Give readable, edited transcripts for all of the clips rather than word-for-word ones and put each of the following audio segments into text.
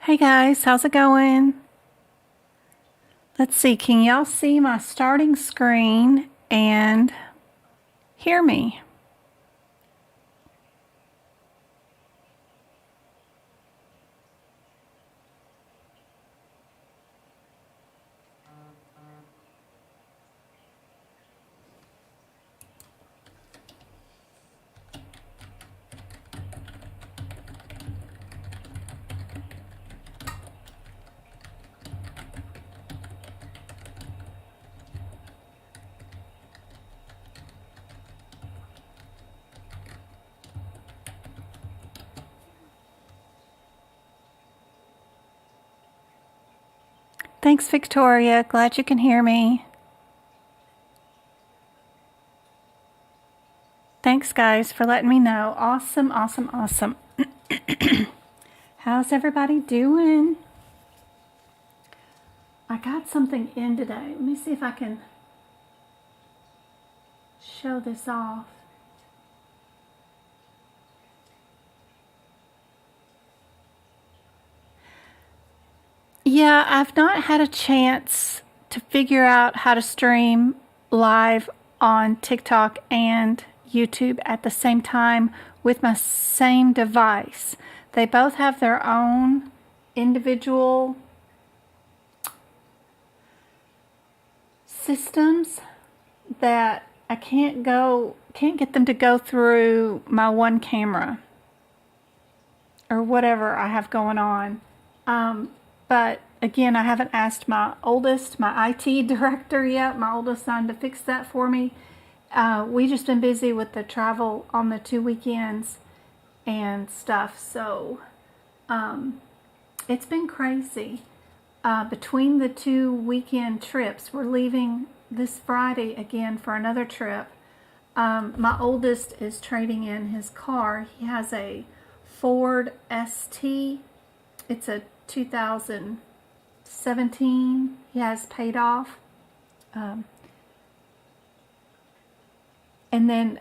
Hey guys, how's it going? Let's see, can y'all see my starting screen and hear me? Thanks, Victoria. Glad you can hear me. Thanks, guys, for letting me know. Awesome, awesome, awesome. How's everybody doing? I got something in today. Let me see if I can show this off. Yeah, I've not had a chance to figure out how to stream live on TikTok and YouTube at the same time with my same device. They both have their own individual systems that I can't get them to go through my one camera or whatever I have going on. But again, I haven't asked my IT director yet, my oldest son, to fix that for me. We just been busy with the travel on the 2 weekends and stuff, so it's been crazy. Between the 2 weekend trips, we're leaving this Friday again for another trip. My oldest is trading in his car. He has a Ford ST. It's a 2017. He has paid off. And then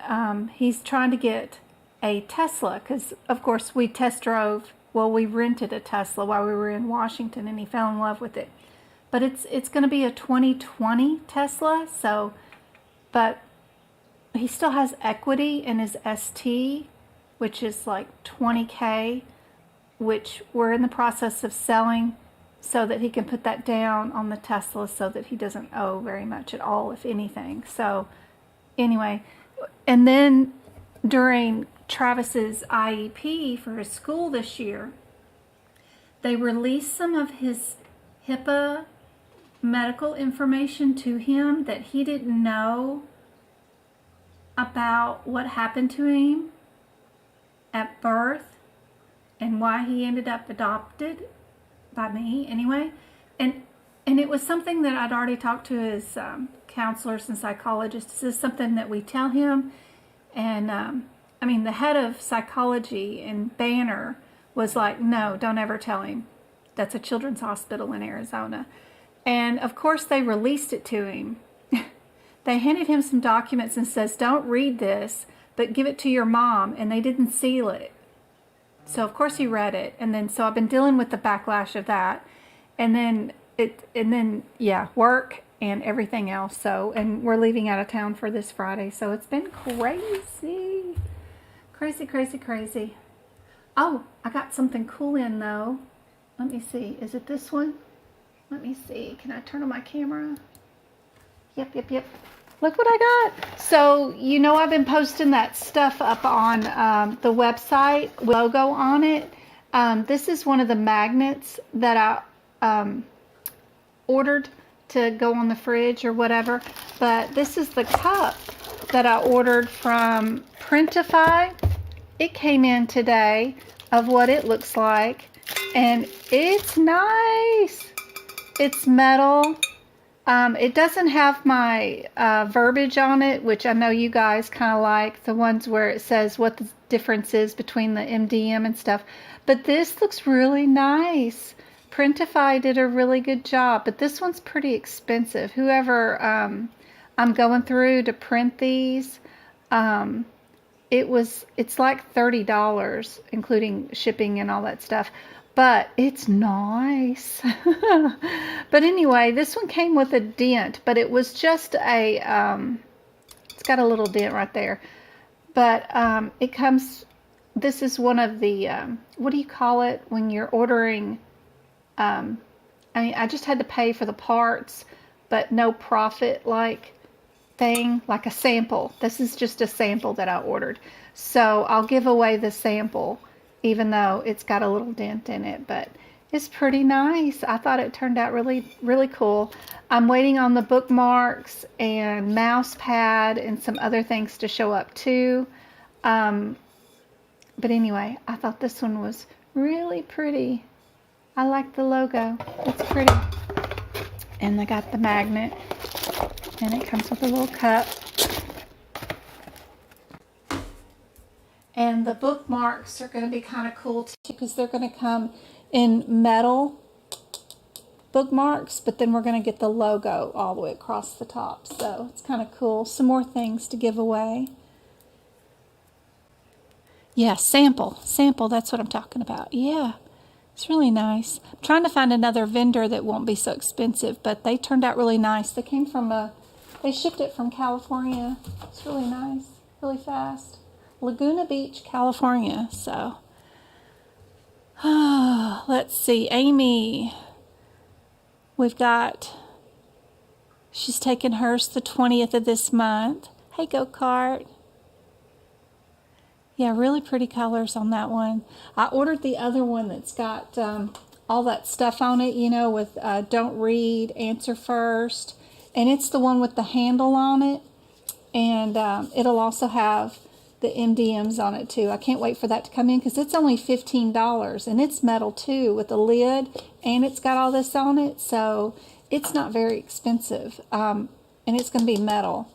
he's trying to get a Tesla because, of course, we rented a Tesla while we were in Washington, and he fell in love with it. But it's going to be a 2020 Tesla, but he still has equity in his ST, which is like $20K, which we're in the process of selling so that he can put that down on the Tesla so that he doesn't owe very much at all, if anything. So anyway, and then during Travis's IEP for his school this year, they released some of his HIPAA medical information to him that he didn't know about what happened to him at birth and why he ended up adopted by me anyway. And it was something that I'd already talked to his counselors and psychologists. This is something that we tell him. And the head of psychology in Banner was like, no, don't ever tell him. That's a children's hospital in Arizona. And of course they released it to him. They handed him some documents and says, don't read this, but give it to your mom. And they didn't seal it. So of course he read it. And then, so I've been dealing with the backlash of that. And then work and everything else. So, and we're leaving out of town for this Friday. So it's been crazy. Crazy, crazy, crazy. Oh, I got something cool in though. Let me see. Is it this one? Let me see. Can I turn on my camera? Yep. Look what I got. So, I've been posting that stuff up on the website with logo on it. This is one of the magnets that I ordered to go on the fridge or whatever. But this is the cup that I ordered from Printify. It came in today of what it looks like. And it's nice. It's metal. It doesn't have my verbiage on it, which I know you guys kind of like, the ones where it says what the difference is between the MDM and stuff. But this looks really nice. Printify did a really good job, but this one's pretty expensive. Whoever I'm going through to print these, it's like $30, including shipping and all that stuff. But it's nice. But anyway, this one came with a dent, but it was just it's got a little dent right there. But it comes, this is one of the, what do you call it when you're ordering, I just had to pay for the parts, but no profit thing, like a sample. This is just a sample that I ordered. So I'll give away the sample, even though it's got a little dent in it, but it's pretty nice. I thought it turned out really, really cool. I'm waiting on the bookmarks and mouse pad and some other things to show up too. But anyway, I thought this one was really pretty. I like the logo. It's pretty. And I got the magnet. And it comes with a little cup. And the bookmarks are going to be kind of cool too, because they're going to come in metal bookmarks, but then we're going to get the logo all the way across the top. So it's kind of cool. Some more things to give away. Yeah, sample, that's what I'm talking about. Yeah, it's really nice. I'm trying to find another vendor that won't be so expensive, but they turned out really nice. They came from they shipped it from California. It's really nice, really fast. Laguna Beach, California. So, let's see, Amy. She's taking hers the 20th of this month. Hey, go-kart. Yeah, really pretty colors on that one. I ordered the other one that's got all that stuff on it, with don't read, answer first. And it's the one with the handle on it. And it'll also have the MDMs on it too. I can't wait for that to come in because it's only $15. And it's metal too with a lid. And it's got all this on it. So it's not very expensive. And it's going to be metal.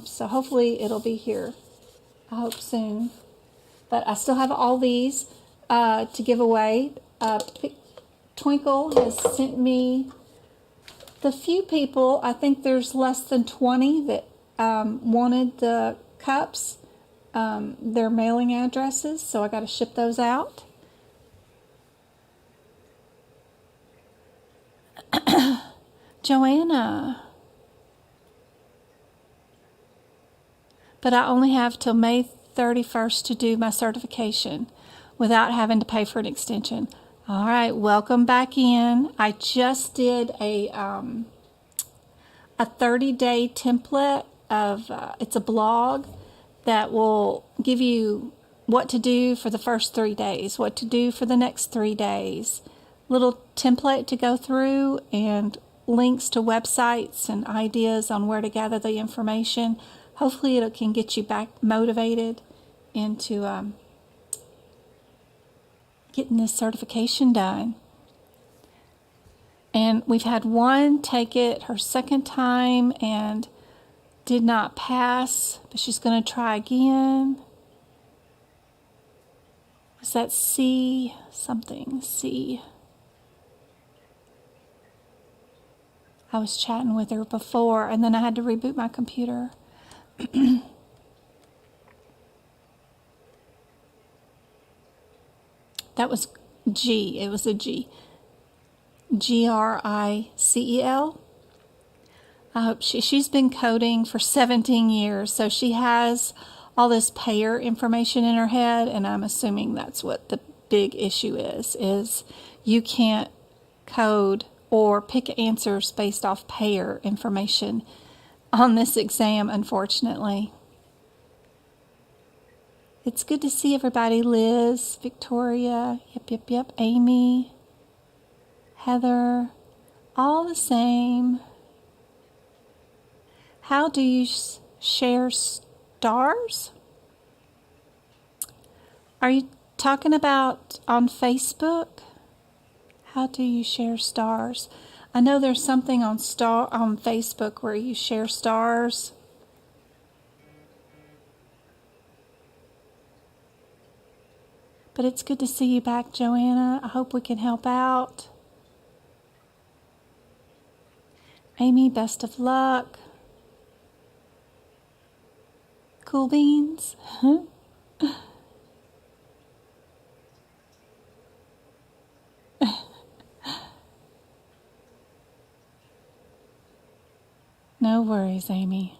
So hopefully it'll be here. I hope soon. But I still have all these to give away. Twinkle has sent me the few people, I think there's less than 20 that wanted the cups, their mailing addresses, so I got to ship those out. Joanna. But I only have till May 31st to do my certification without having to pay for an extension. All right, welcome back in. I just did a 30-day template of, it's a blog that will give you what to do for the first 3 days, what to do for the next 3 days, little template to go through, and links to websites and ideas on where to gather the information. Hopefully it can get you back motivated into getting this certification done. And we've had one take it her second time and did not pass, but she's going to try again. Was that C something? C. I was chatting with her before, and then I had to reboot my computer. That was G. It was a G. Gricel. I hope she's been coding for 17 years, so she has all this payer information in her head, and I'm assuming that's what the big issue is you can't code or pick answers based off payer information on this exam, unfortunately. It's good to see everybody. Liz, Victoria, yep, Amy, Heather, all the same. How do you share stars? Are you talking about on Facebook? How do you share stars? I know there's something on Facebook where you share stars. But it's good to see you back, Joanna. I hope we can help out. Amy, best of luck. Cool beans. No worries, Amy.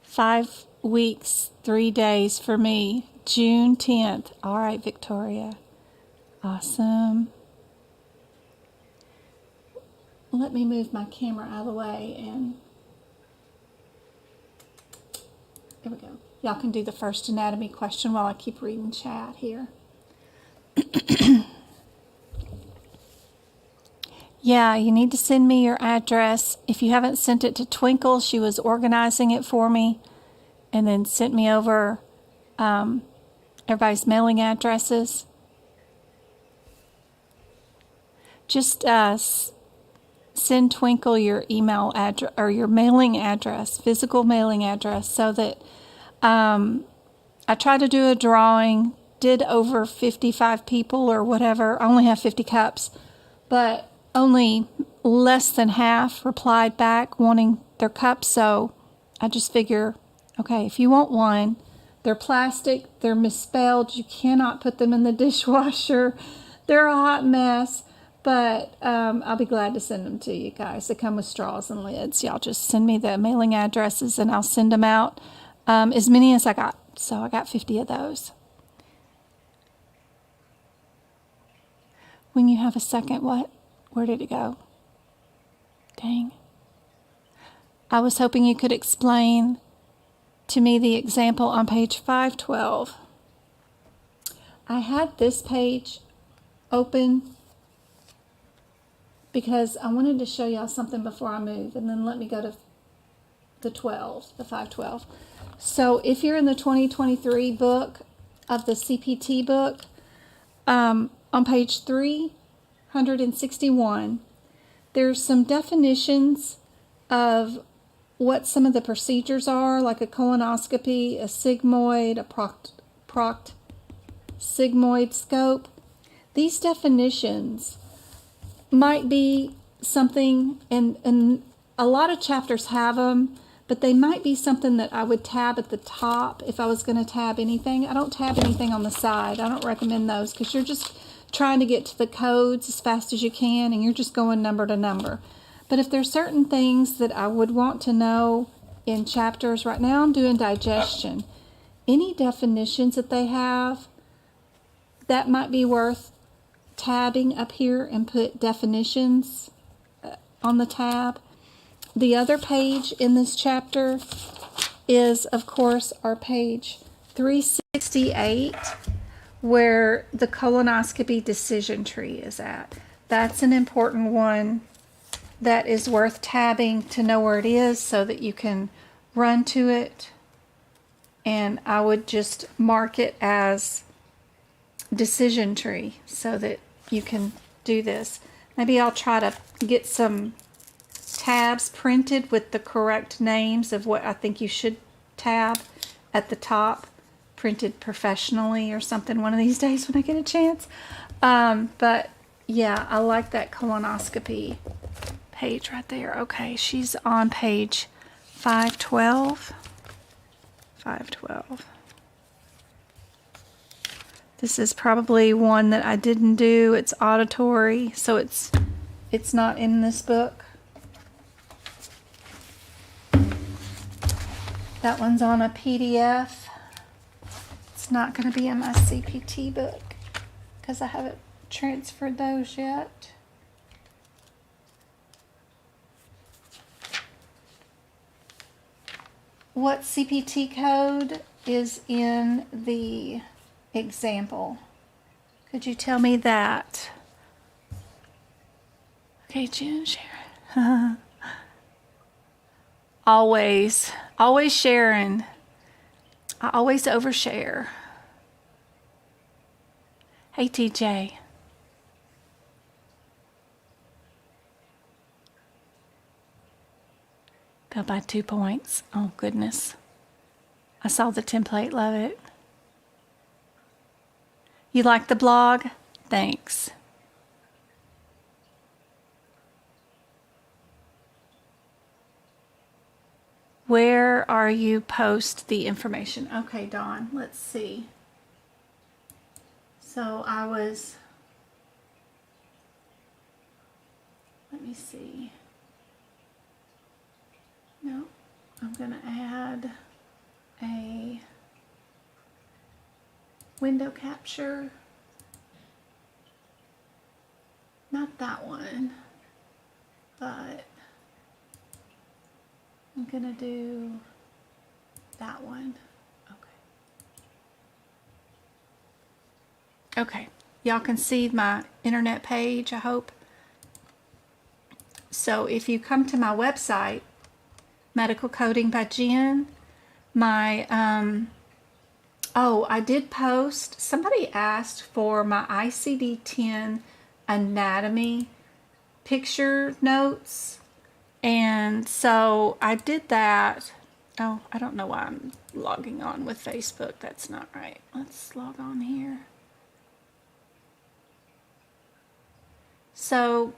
5 weeks, 3 days for me. June 10th. All right, Victoria. Awesome. Let me move my camera out of the way and there we go. Y'all can do the first anatomy question while I keep reading chat here. Yeah, you need to send me your address. If you haven't sent it to Twinkle, she was organizing it for me and then sent me over everybody's mailing addresses. Just send Twinkle your email address or your mailing address, physical mailing address, so that I tried to do a drawing, did over 55 people or whatever. I only have 50 cups, but only less than half replied back wanting their cups. So I just figure, okay, if you want one, they're plastic, they're misspelled, you cannot put them in the dishwasher, they're a hot mess, but I'll be glad to send them to you guys. They come with straws and lids. Y'all just send me the mailing addresses and I'll send them out, as many as I got. So I got 50 of those. When you have a second, what? Where did it go? Dang. I was hoping you could explain to me the example on page 512. I had this page open because I wanted to show y'all something before I move, and then let me go to the 512. So if you're in the 2023 book of the CPT book, on page 361, there's some definitions of what some of the procedures are, like a colonoscopy, a sigmoid, a proct sigmoid scope. These definitions might be something, and a lot of chapters have them, but they might be something that I would tab at the top if I was going to tab anything. I don't tab anything on the side. I don't recommend those because you're just trying to get to the codes as fast as you can and you're just going number to number. But if there's certain things that I would want to know in chapters, right now I'm doing digestion. Any definitions that they have, that might be worth tabbing up here and put definitions on the tab. The other page in this chapter is, of course, our page 368, where the colonoscopy decision tree is at. That's an important one that is worth tabbing to know where it is so that you can run to it. And I would just mark it as decision tree so that you can do this. Maybe I'll try to get some tabs printed with the correct names of what I think you should tab at the top, printed professionally or something one of these days when I get a chance. But yeah, I like that colonoscopy page right there. Okay, she's on page 512. 512. This is probably one that I didn't do. It's auditory, so it's not in this book. That one's on a PDF. It's not going to be in my CPT book because I haven't transferred those yet. What CPT code is in the example? Could you tell me that? Okay, June, Sharon. Always sharing. I always overshare. Hey, TJ. Fell by 2 points. Oh, goodness. I saw the template. Love it. You like the blog? Thanks. Where are you post the information? Okay, Dawn, let's see. So I was, let me see. No, I'm going to add a window capture. Not that one, but I'm going to do that one. Okay, y'all can see my internet page, I hope. So if you come to my website, Medical Coding by Jen, my, I did post, somebody asked for my ICD-10 anatomy picture notes, and so I did that. Oh, I don't know why I'm logging on with Facebook. That's not right. Let's log on here. So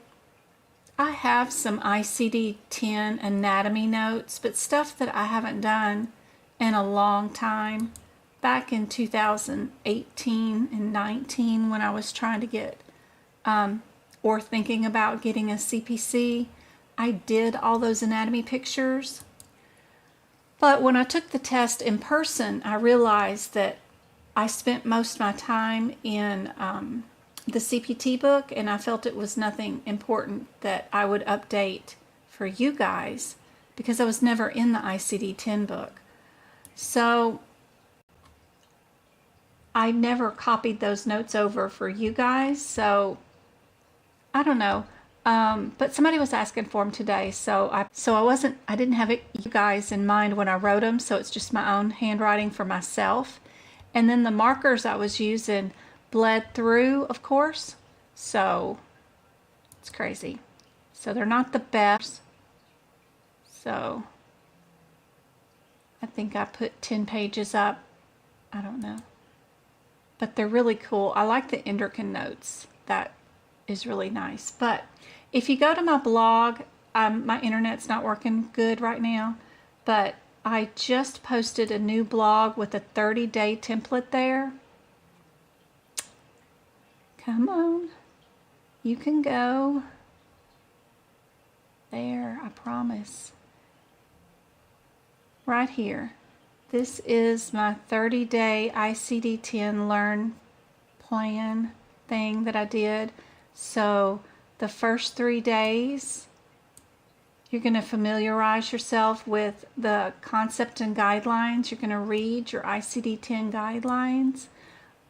I have some ICD-10 anatomy notes, but stuff that I haven't done in a long time. Back in 2018 and 19 when I was trying to get, or thinking about getting a CPC, I did all those anatomy pictures. But when I took the test in person, I realized that I spent most of my time in the CPT book, and I felt it was nothing important that I would update for you guys because I was never in the ICD-10 book. So I never copied those notes over for you guys, so I don't know. But somebody was asking for them today, so I didn't have you guys in mind when I wrote them, so it's just my own handwriting for myself. And then the markers I was using bled through, of course, so it's crazy. So they're not the best. So I think I put 10 pages up. I don't know. But they're really cool. I like the endocrine notes. That is really nice. But if you go to my blog, my internet's not working good right now, but I just posted a new blog with a 30-day template there. Come on. You can go there, I promise. Right here. This is my 30-day ICD-10 Learn plan thing that I did. So the first 3 days, you're going to familiarize yourself with the concept and guidelines. You're going to read your ICD-10 guidelines.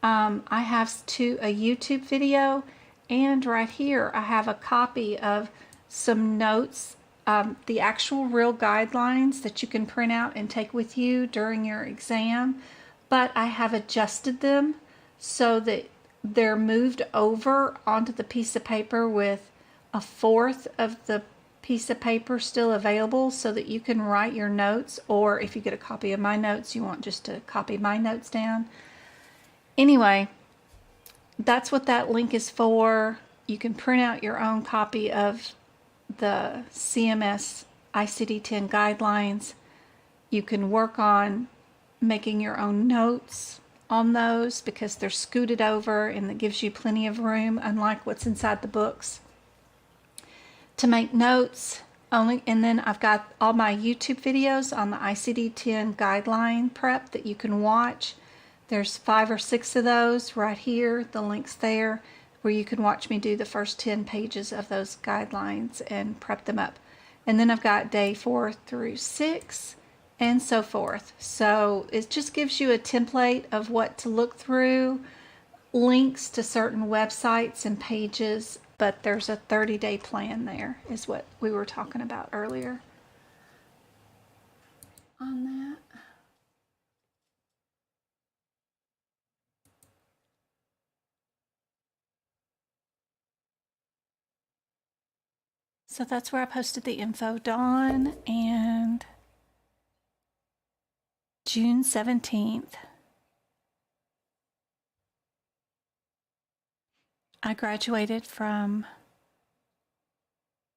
I have a YouTube video, and right here I have a copy of some notes, the actual real guidelines that you can print out and take with you during your exam, but I have adjusted them so that they're moved over onto the piece of paper with a fourth of the piece of paper still available so that you can write your notes, or if you get a copy of my notes, you want just to copy my notes down. Anyway, that's what that link is for. You can print out your own copy of the CMS ICD-10 guidelines. You can work on making your own notes on those because they're scooted over, and that gives you plenty of room, unlike what's inside the books, to make notes only. And then I've got all my YouTube videos on the ICD-10 guideline prep that you can watch. There's 5 or 6 of those right here, the link's there, where you can watch me do the first 10 pages of those guidelines and prep them up. And then I've got day 4 through 6 and so forth. So it just gives you a template of what to look through, links to certain websites and pages, but there's a 30-day plan there, is what we were talking about earlier on that. So that's where I posted the info, Dawn, and June 17th. I graduated from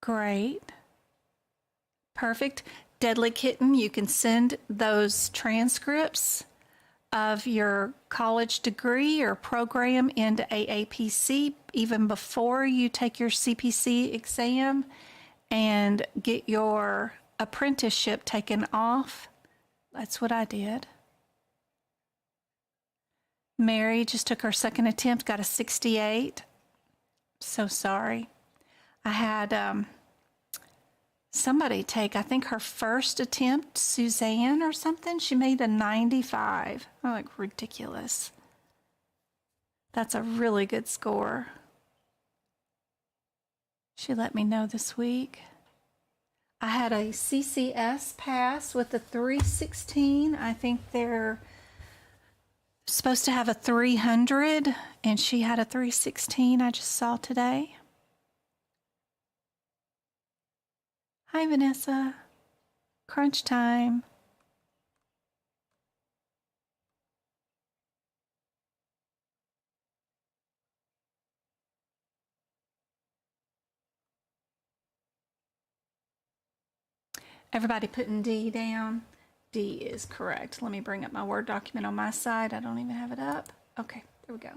great, perfect, Deadly Kitten. You can send those transcripts of your college degree or program into AAPC even before you take your CPC exam and get your apprenticeship taken off. That's what I did. Mary just took her second attempt, got a 68. So sorry. I had somebody take, I think her first attempt, Suzanne or something, she made a 95. I'm like, ridiculous. That's a really good score. She let me know this week. I had a CCS pass with a 316. I think they're supposed to have a 300, and she had a 316 I just saw today. Hi, Vanessa. Crunch time. Everybody putting D down. D is correct. Let me bring up my Word document on my side. I don't even have it up. Okay, there we go.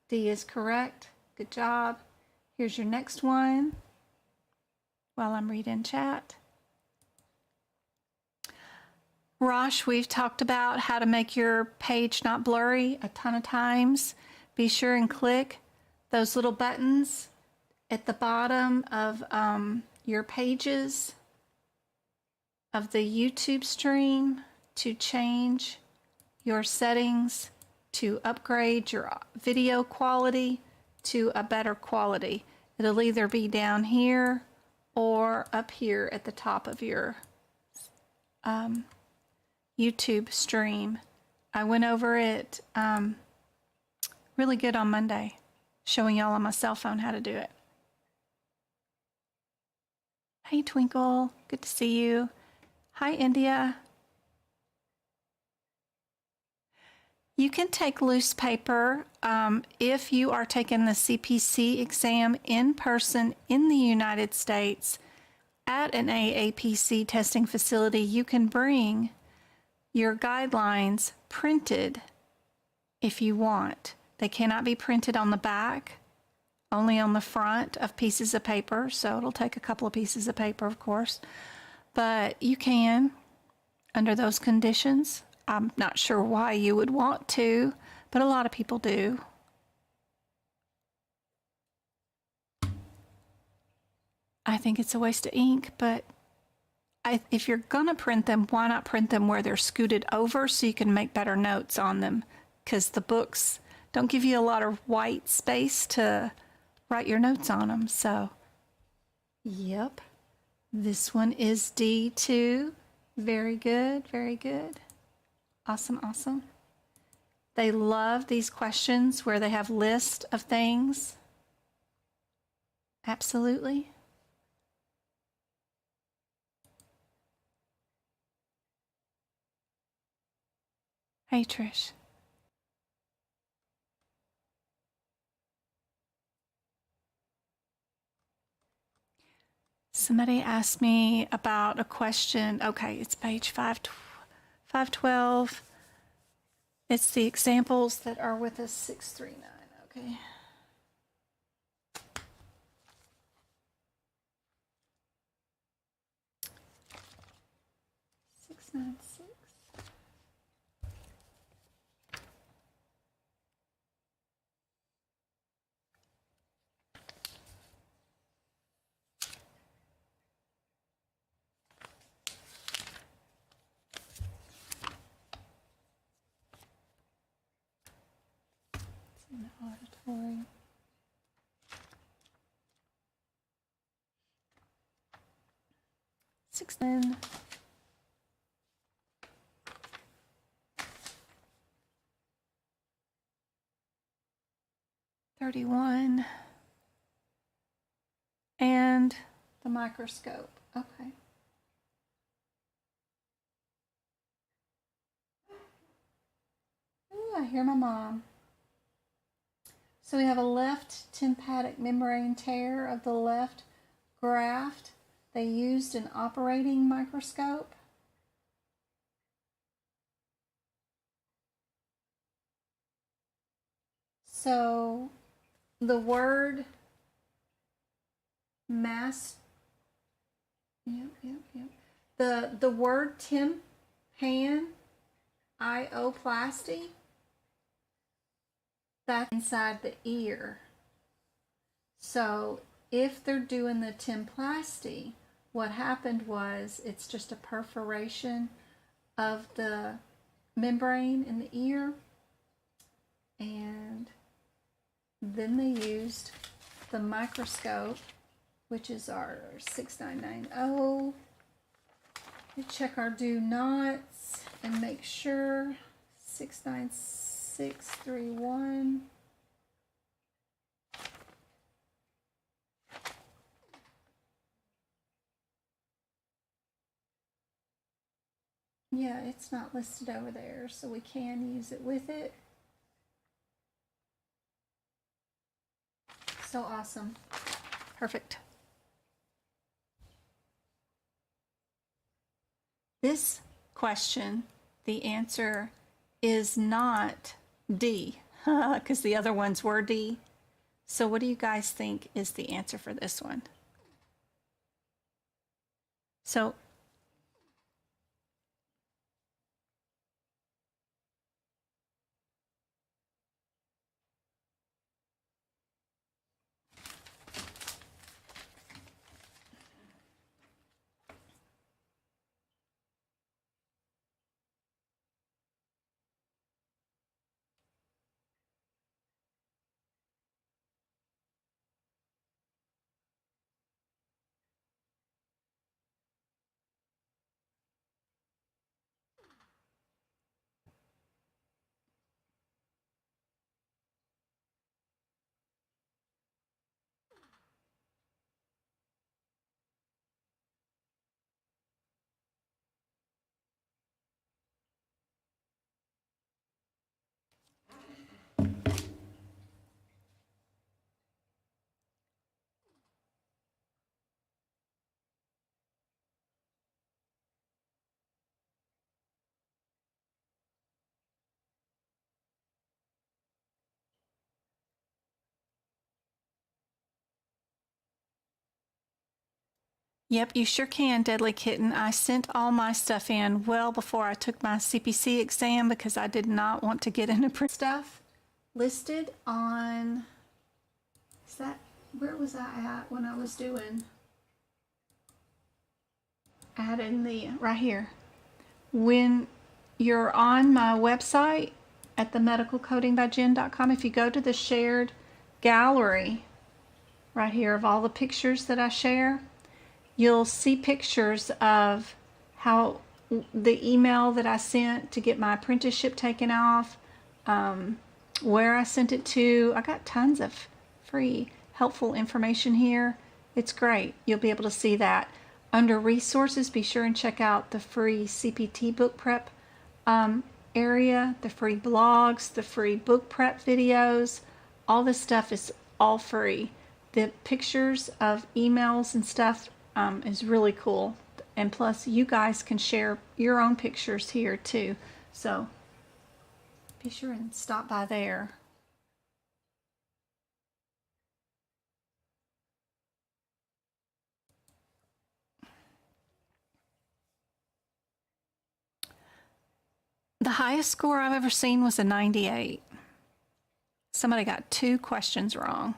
D is correct. Good job. Here's your next one while I'm reading chat. Rosh, we've talked about how to make your page not blurry a ton of times. Be sure and click those little buttons at the bottom of your pages of the YouTube stream to change your settings to upgrade your video quality to a better quality. It'll either be down here or up here at the top of your YouTube stream. I went over it really good on Monday, showing y'all on my cell phone how to do it. Hey Twinkle, good to see you. Hi India. You can take loose paper if you are taking the CPC exam in person in the United States at an AAPC testing facility. You can bring your guidelines printed if you want. They cannot be printed on the back, only on the front of pieces of paper, so it'll take a couple of pieces of paper, of course. But you can, under those conditions. I'm not sure why you would want to, but a lot of people do. I think it's a waste of ink, but if you're going to print them, why not print them where they're scooted over so you can make better notes on them? Because the books don't give you a lot of white space to write your notes on them. So, yep. This one is D2. Very good, very good. Awesome, awesome. They love these questions where they have lists of things. Absolutely. Hey, Trish. Somebody asked me about a question. Okay, it's page 512. It's the examples that are with us 639. Okay. Six, 696. In the auditory. Six, 31, and the microscope. Okay. Ooh, I hear my mom. So we have a left tympanic membrane tear of the left graft. They used an operating microscope. So the word mass, the word tympan, ioplasty, that's inside the ear. So if they're doing the tymplasty, what happened was it's just a perforation of the membrane in the ear, and then they used the microscope, which is our 6990. We check our do nots and make sure 69631. Yeah, it's not listed over there, so we can use it with it. So awesome. Perfect. This question, the answer is not D, because the other ones were D. So what do you guys think is the answer for this one? So yep, you sure can, Deadly Kitten. I sent all my stuff in well before I took my CPC exam because I did not want to get into print stuff listed on, is that, where was I at when I was doing, adding the, right here. When you're on my website at themedicalcodingbyjen.com, if you go to the shared gallery right here of all the pictures that I share, you'll see pictures of how the email that I sent to get my apprenticeship taken off, where I sent it to. I got tons of free helpful information here. It's great. You'll be able to see that. Under resources, be sure and check out the free CPT book prep area, the free blogs, the free book prep videos. All this stuff is all free. The pictures of emails and stuff is really cool, and plus you guys can share your own pictures here too, so be sure and stop by there. The highest score I've ever seen was a 98. Somebody got 2 questions wrong.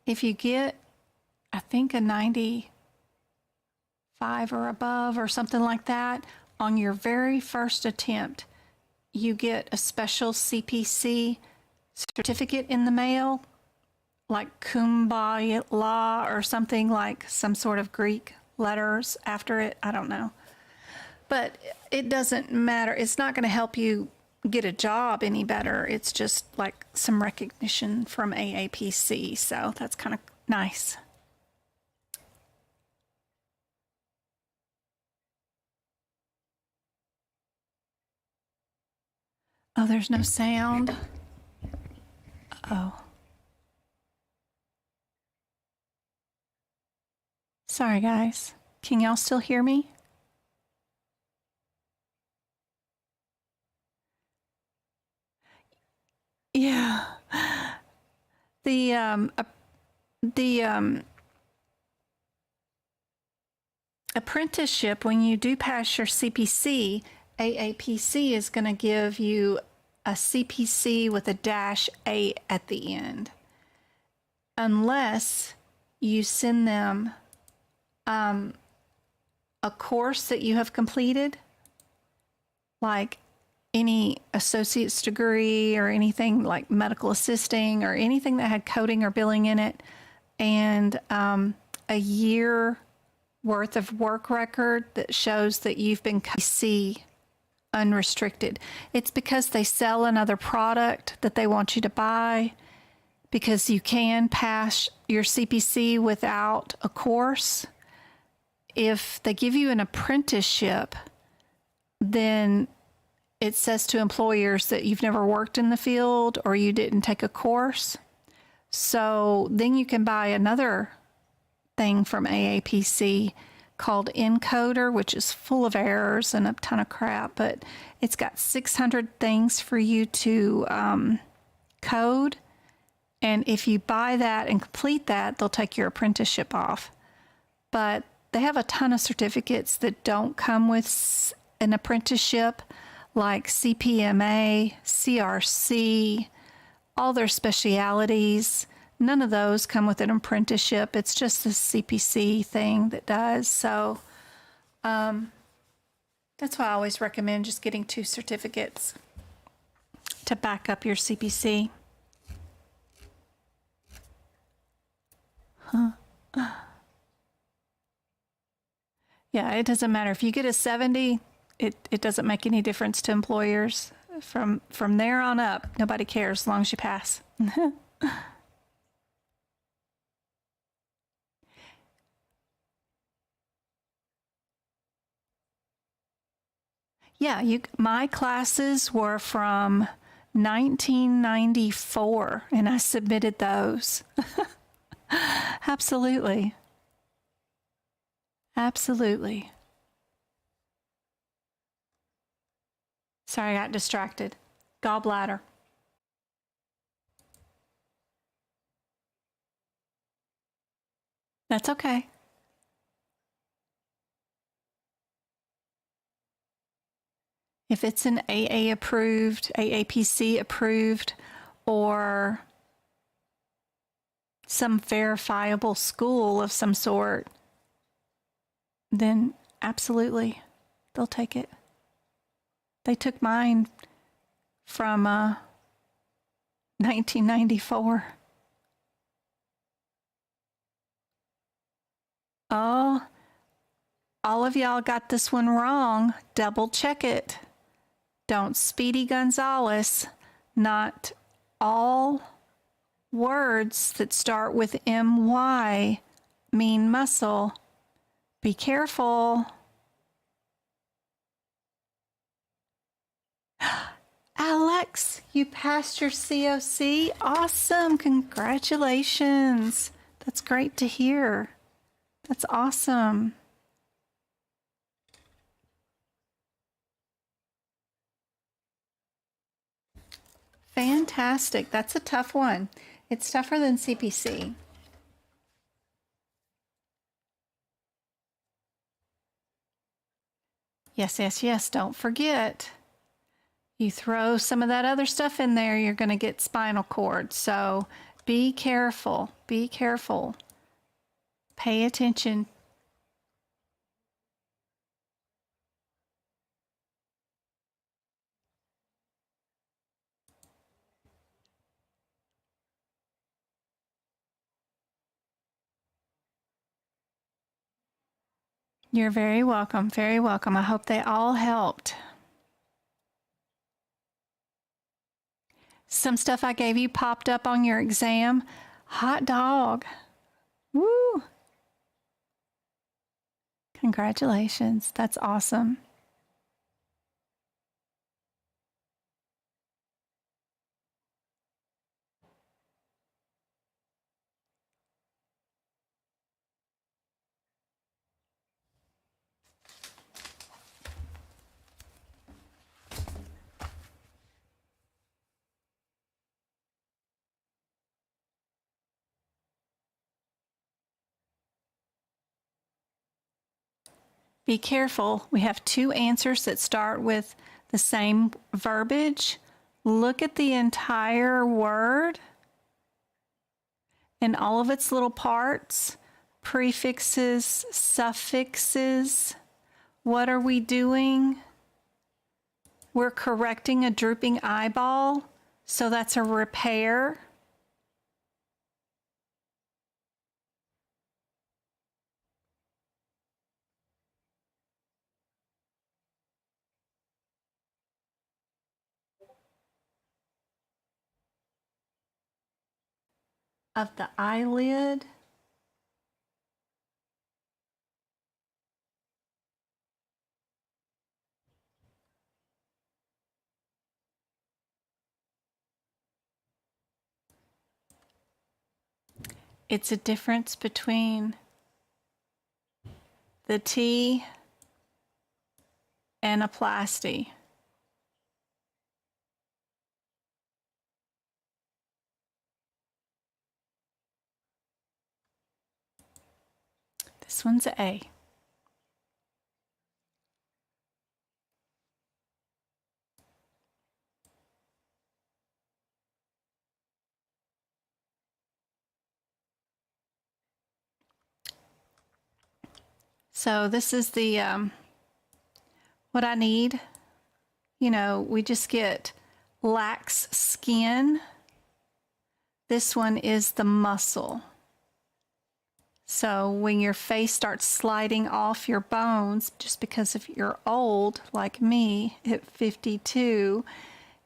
If you get, I think, a 95 or above or something like that on your very first attempt, you get a special CPC certificate in the mail, like Kumbaya or something, like some sort of Greek letters after it. I don't know. But it doesn't matter. It's not going to help you get a job any better. It's just like some recognition from AAPC. So that's kind of nice. Oh, there's no sound. Oh. Sorry, guys. Can y'all still hear me? The apprenticeship, when you do pass your CPC, AAPC is going to give you a CPC with a -8 at the end, unless you send them a course that you have completed, like any associate's degree or anything like medical assisting or anything that had coding or billing in it, and a year worth of work record that shows that you've been CPC unrestricted. It's because they sell another product that they want you to buy, because you can pass your CPC without a course. If they give you an apprenticeship, then it says to employers that you've never worked in the field or you didn't take a course. So then you can buy another thing from AAPC called Encoder, which is full of errors and a ton of crap, but it's got 600 things for you to code. And if you buy that and complete that, they'll take your apprenticeship off. But they have a ton of certificates that don't come with an apprenticeship, like CPMA, CRC, all their specialities. None of those come with an apprenticeship. It's just the CPC thing that does. So that's why I always recommend just getting 2 certificates to back up your CPC. Yeah, it doesn't matter. If you get a 70, it doesn't make any difference to employers. From there on up, nobody cares as long as you pass. Yeah, my classes were from 1994, and I submitted those. Absolutely. Absolutely. Sorry, I got distracted. Gallbladder. That's okay. If it's an AA approved, AAPC approved, or some verifiable school of some sort, then absolutely, they'll take it. They took mine from 1994. Oh, all of y'all got this one wrong. Double check it. Don't Speedy Gonzales. Not all words that start with MY mean muscle. Be careful. Alex, you passed your COC. Awesome. Congratulations. That's great to hear. That's awesome. Fantastic. That's a tough one. It's tougher than CPC. Yes, yes, yes. Don't forget. You throw some of that other stuff in there, you're going to get spinal cord. So be careful. Be careful. Pay attention. You're very welcome. Very welcome. I hope they all helped. Some stuff I gave you popped up on your exam. Hot dog. Woo! Congratulations. That's awesome. Be careful. We have two answers that start with the same verbiage. Look at the entire word and all of its little parts, prefixes, suffixes. What are we doing? We're correcting a drooping eyeball, so that's a repair. Of the eyelid. It's a difference between the T and a plasty. This one's A. So this is the what I need. You know, we just get lax skin. This one is the muscle. So when your face starts sliding off your bones, just because if you're old like me at 52,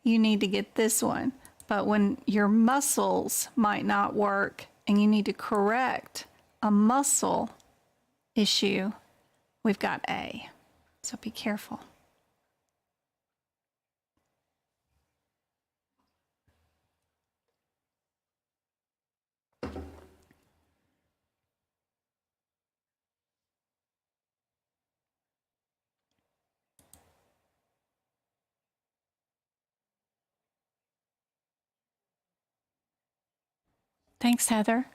you need to get this one. But when your muscles might not work and you need to correct a muscle issue, we've got A. So be careful. Thanks, Heather.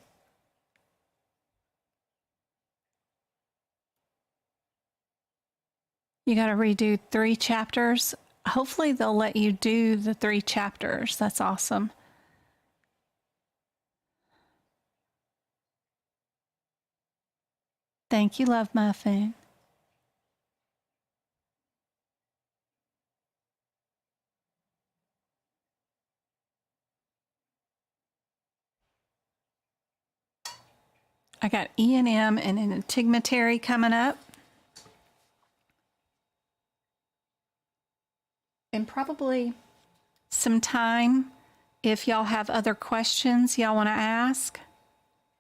You got to redo 3 chapters. Hopefully they'll let you do the 3 chapters. That's awesome. Thank you, Love Muffin. I got E&M and an integumentary coming up. And probably some time if y'all have other questions y'all want to ask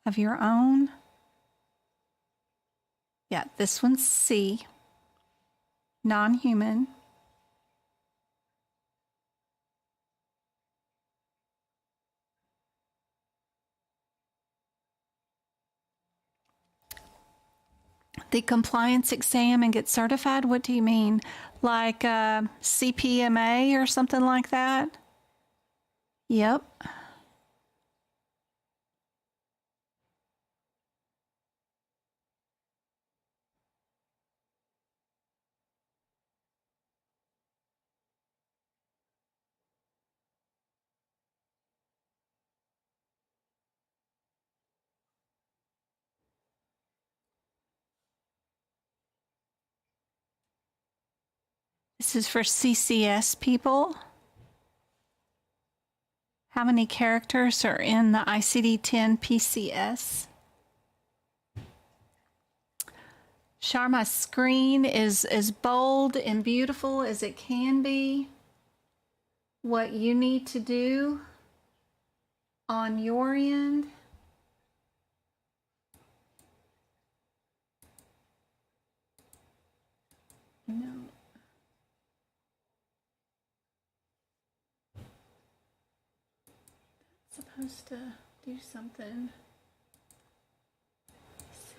of your own. Yeah, this one's C, non-human. The compliance exam and get certified, what do you mean? Like CPMA or something like that? Yep. This is for CCS people. How many characters are in the ICD-10 PCS? Shar, my screen is as bold and beautiful as it can be. What you need to do on your end. No. Supposed to do something. Let's see.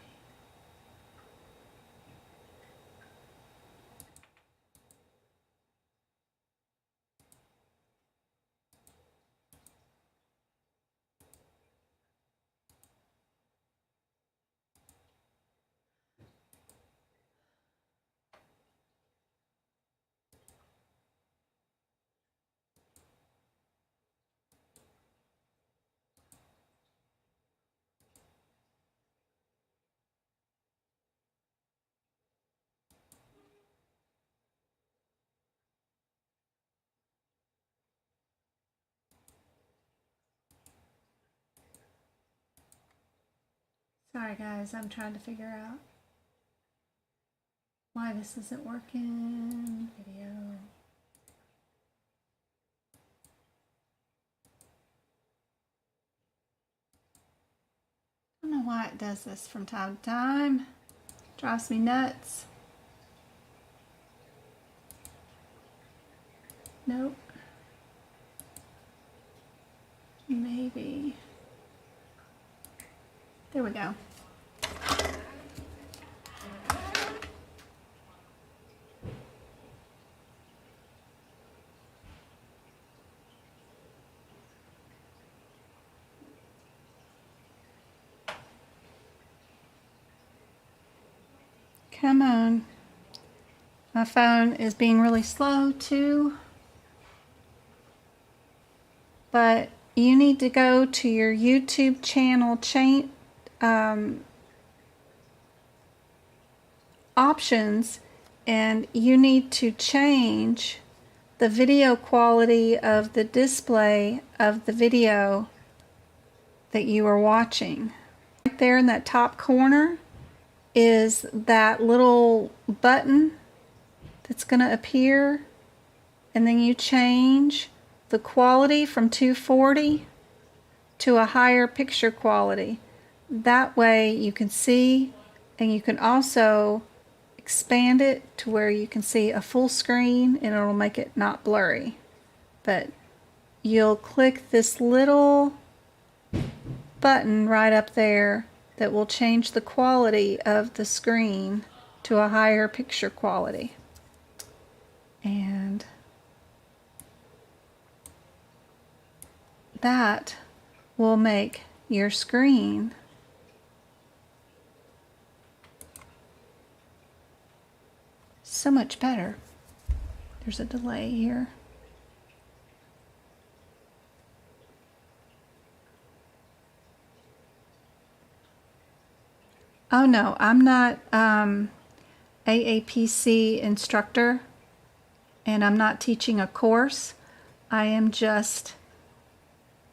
Sorry guys, I'm trying to figure out why this isn't working. Video. I don't know why it does this from time to time. Drives me nuts. Nope. Maybe. There we go. Come on. My phone is being really slow too. But you need to go to your YouTube channel options, and you need to change the video quality of the display of the video that you are watching. Right there in that top corner is that little button that's going to appear, and then you change the quality from 240 to a higher picture quality. That way you can see, and you can also expand it to where you can see a full screen, and it'll make it not blurry. But you'll click this little button right up there that will change the quality of the screen to a higher picture quality. And that will make your screen so much better. There's a delay here. Oh no, I'm not AAPC instructor, and I'm not teaching a course. I am just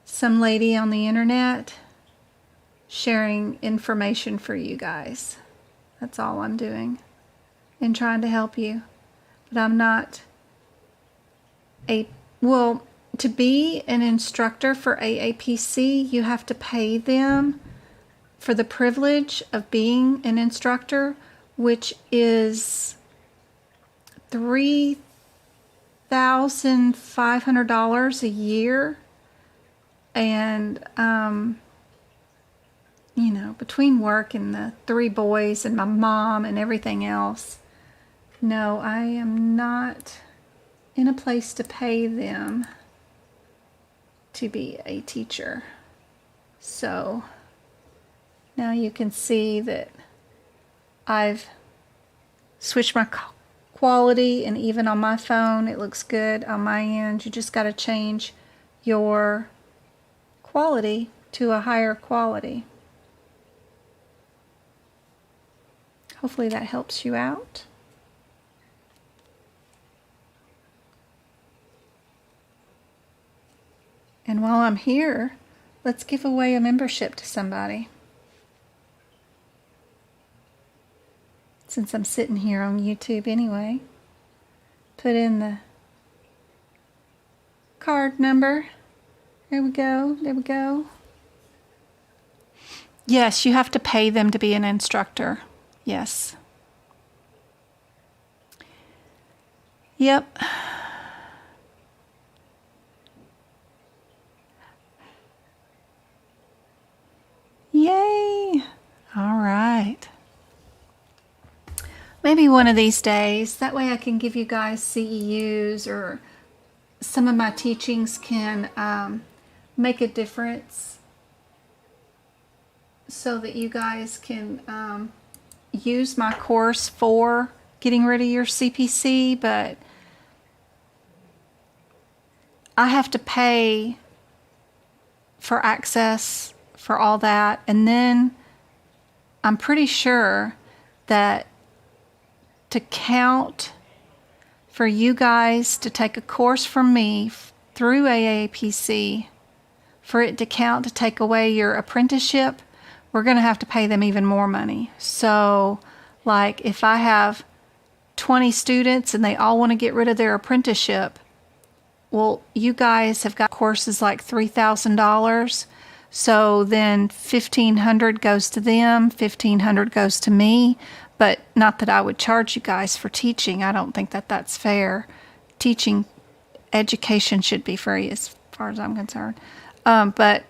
some lady on the internet sharing information for you guys. That's all I'm doing, and trying to help you. But I'm not well, to be an instructor for AAPC, you have to pay them for the privilege of being an instructor, which is $3,500 a year. And, you know, between work and the 3 boys and my mom and everything else, no, I am not in a place to pay them to be a teacher. So now you can see that I've switched my quality, and even on my phone it looks good on my end. You just got to change your quality to a higher quality. Hopefully that helps you out. And while I'm here, let's give away a membership to somebody. Since I'm sitting here on YouTube anyway, put in the card number. There we go. There we go. Yes, you have to pay them to be an instructor. Yes. Yep. Yay. All right. Maybe one of these days, that way I can give you guys CEUs, or some of my teachings can make a difference so that you guys can use my course for getting rid of your CPC, but I have to pay for access for all that. And then I'm pretty sure that to count for you guys to take a course from me through AAPC, for it to count to take away your apprenticeship, we're going to have to pay them even more money. So, like, if I have 20 students and they all want to get rid of their apprenticeship, well, you guys have got courses like $3,000. So then $1,500 goes to them, $1,500 goes to me. But not that I would charge you guys for teaching. I don't think that that's fair. Teaching, education should be free as far as I'm concerned. But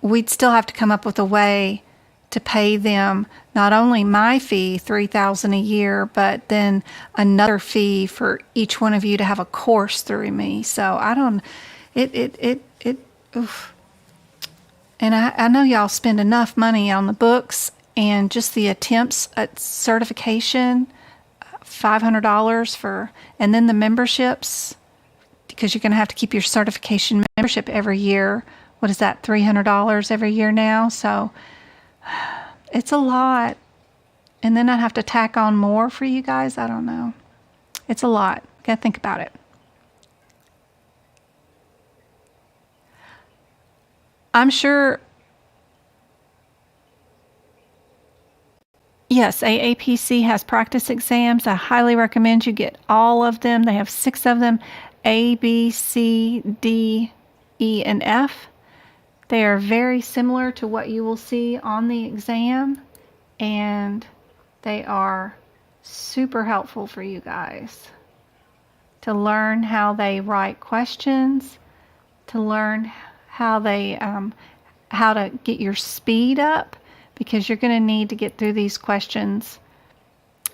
we'd still have to come up with a way to pay them not only my fee, $3,000 a year, but then another fee for each one of you to have a course through me. So I don't, oof. And I know y'all spend enough money on the books and just the attempts at certification, $500 for, and then the memberships, because you're going to have to keep your certification membership every year. What is that, $300 every year now? So it's a lot. And then I'd have to tack on more for you guys. I don't know. It's a lot. Got to think about it. I'm sure. Yes, AAPC has practice exams. I highly recommend you get all of them. They have 6 of them, A, B, C, D, E, and F. They are very similar to what you will see on the exam, and they are super helpful for you guys to learn how they write questions, to learn how they how to get your speed up, because you're going to need to get through these questions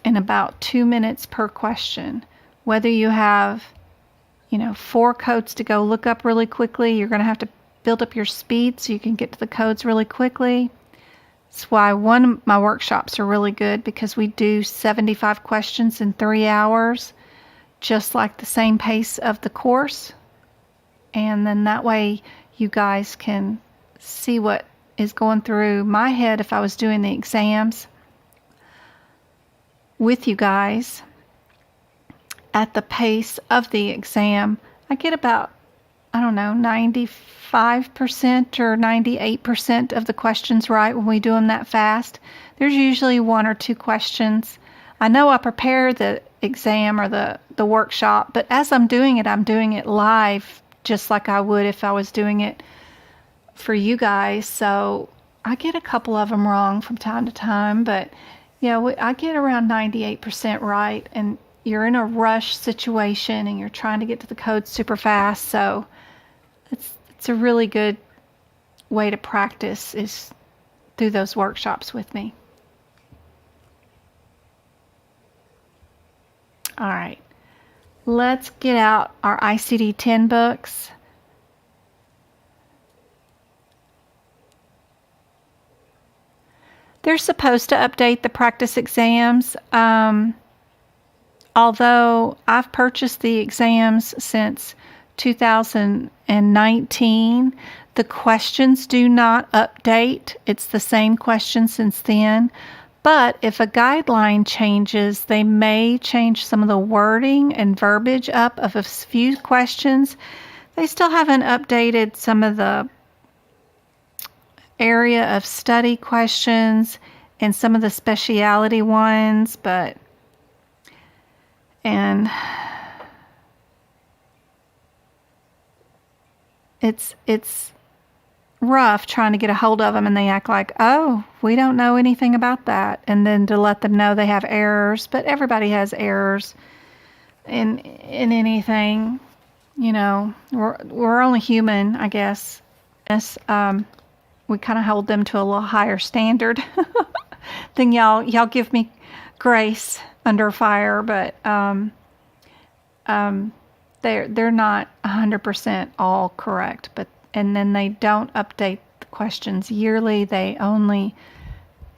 in about 2 minutes per question. Whether you have, 4 codes to go look up really quickly, you're going to have to build up your speed so you can get to the codes really quickly. That's why one of my workshops are really good, because we do 75 questions in 3 hours, just like the same pace of the course. And then that way you guys can see what is going through my head if I was doing the exams with you guys at the pace of the exam. I get about, 95% or 98% of the questions right when we do them that fast. There's usually 1 or 2 questions. I know I prepare the exam or the workshop, but as I'm doing it live, just like I would if I was doing it for you guys. So I get a couple of them wrong from time to time, but I get around 98% right. And you're in a rush situation and you're trying to get to the code super fast. So it's a really good way to practice is through those workshops with me. All right, let's get out our ICD-10 books. They're supposed to update the practice exams. Although I've purchased the exams since 2019, the questions do not update. It's the same question since then. But if a guideline changes, they may change some of the wording and verbiage up of a few questions. They still haven't updated some of the area of study questions and some of the specialty ones, and it's rough trying to get a hold of them, and they act like, oh, we don't know anything about that, and then to let them know they have errors. But everybody has errors in anything. We're only human, I guess. Yes, we kind of hold them to a little higher standard than y'all. Y'all give me grace under fire, but they're not 100% all correct. And then they don't update the questions yearly. They only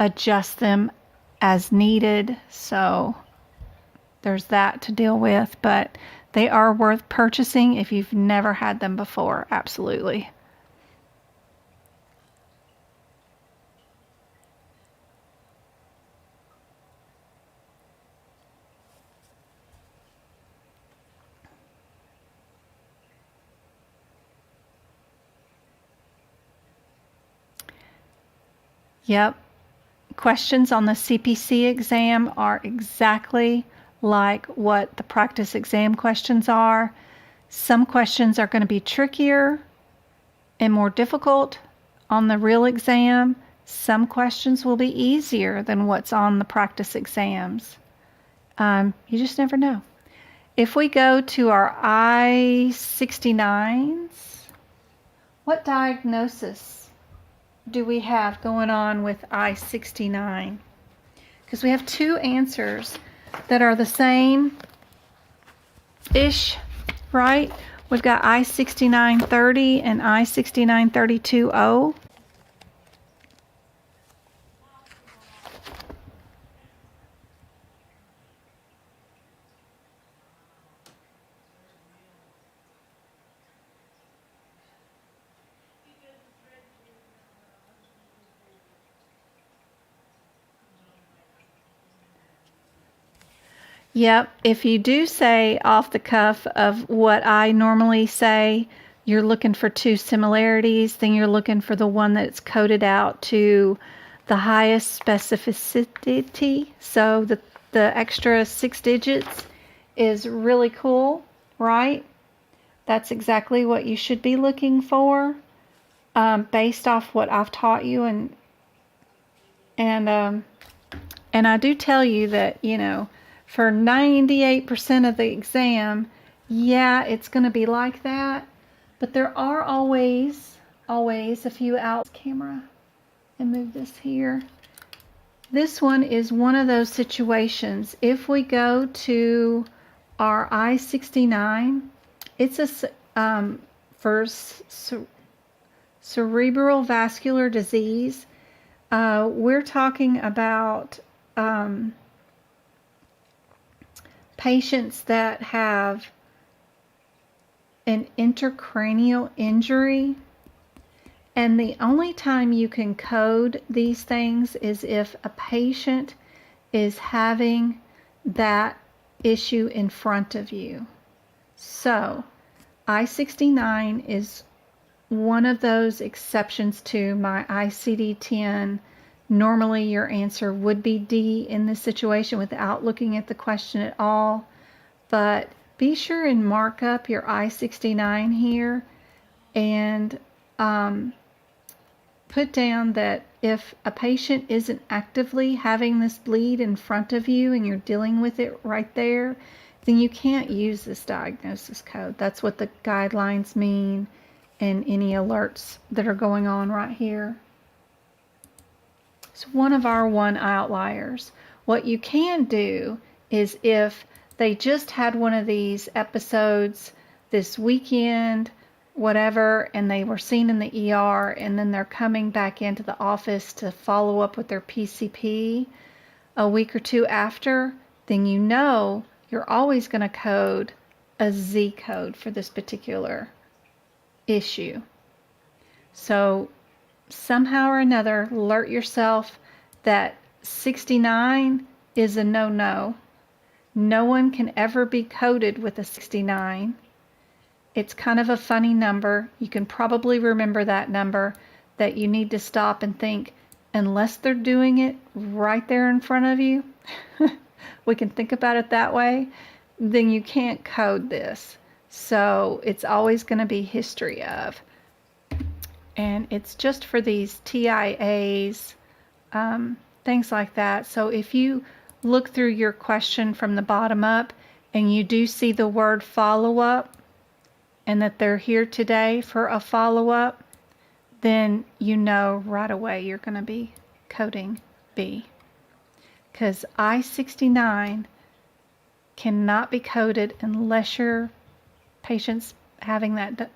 adjust them as needed. So there's that to deal with. But they are worth purchasing if you've never had them before. Absolutely. Yep. Questions on the CPC exam are exactly like what the practice exam questions are. Some questions are going to be trickier and more difficult on the real exam. Some questions will be easier than what's on the practice exams. You just never know. If we go to our I-69s, what diagnosis do we have going on with I-69? Because we have two answers that are the same-ish, right? We've got I-6930 and I-6932O. Yep, if you do say off the cuff of what I normally say, you're looking for two similarities, then you're looking for the one that's coded out to the highest specificity. So the extra 6 digits is really cool, right? That's exactly what you should be looking for, based off what I've taught you, and I do tell you that, you know, for 98% of the exam, yeah, it's going to be like that. But there are always a few out. Camera and move this here. This one is one of those situations. If we go to our I-69, it's a for cerebral vascular disease. We're talking about patients that have an intracranial injury, and the only time you can code these things is if a patient is having that issue in front of you. So I-69 is one of those exceptions to my ICD-10. Normally your answer would be D in this situation without looking at the question at all, but be sure and mark up your I-69 here and put down that if a patient isn't actively having this bleed in front of you and you're dealing with it right there, then you can't use this diagnosis code. That's what the guidelines mean and any alerts that are going on right here. It's one of our one outliers. What you can do is if they just had one of these episodes this weekend, whatever, and they were seen in the ER, and then they're coming back into the office to follow up with their PCP a week or two after, then you know you're always going to code a Z code for this particular issue. So somehow or another, alert yourself that 69 is a no-no. No one can ever be coded with a 69. It's kind of a funny number. You can probably remember that number, that you need to stop and think, unless they're doing it right there in front of you, we can think about it that way, then you can't code this. So it's always going to be history of. And it's just for these TIAs, things like that. So if you look through your question from the bottom up and you do see the word follow-up and that they're here today for a follow-up, then you know right away you're going to be coding B. Because I-69 cannot be coded unless your patient's having that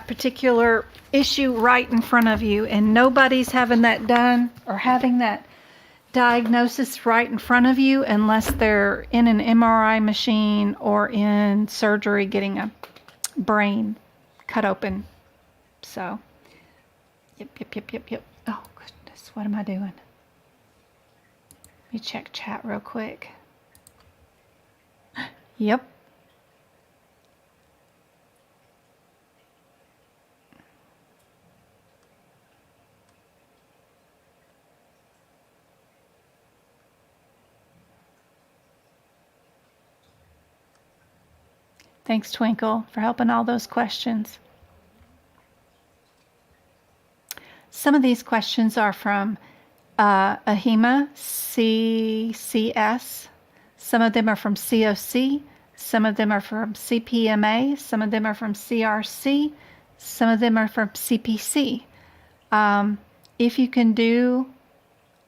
particular issue right in front of you, and nobody's having that done or having that diagnosis right in front of you unless they're in an MRI machine or in surgery getting a brain cut open. So, yep. Oh, goodness, what am I doing? Let me check chat real quick. Yep. Thanks, Twinkle, for helping all those questions. Some of these questions are from AHEMA, CCS. Some of them are from COC. Some of them are from CPMA. Some of them are from CRC. Some of them are from CPC. If you can do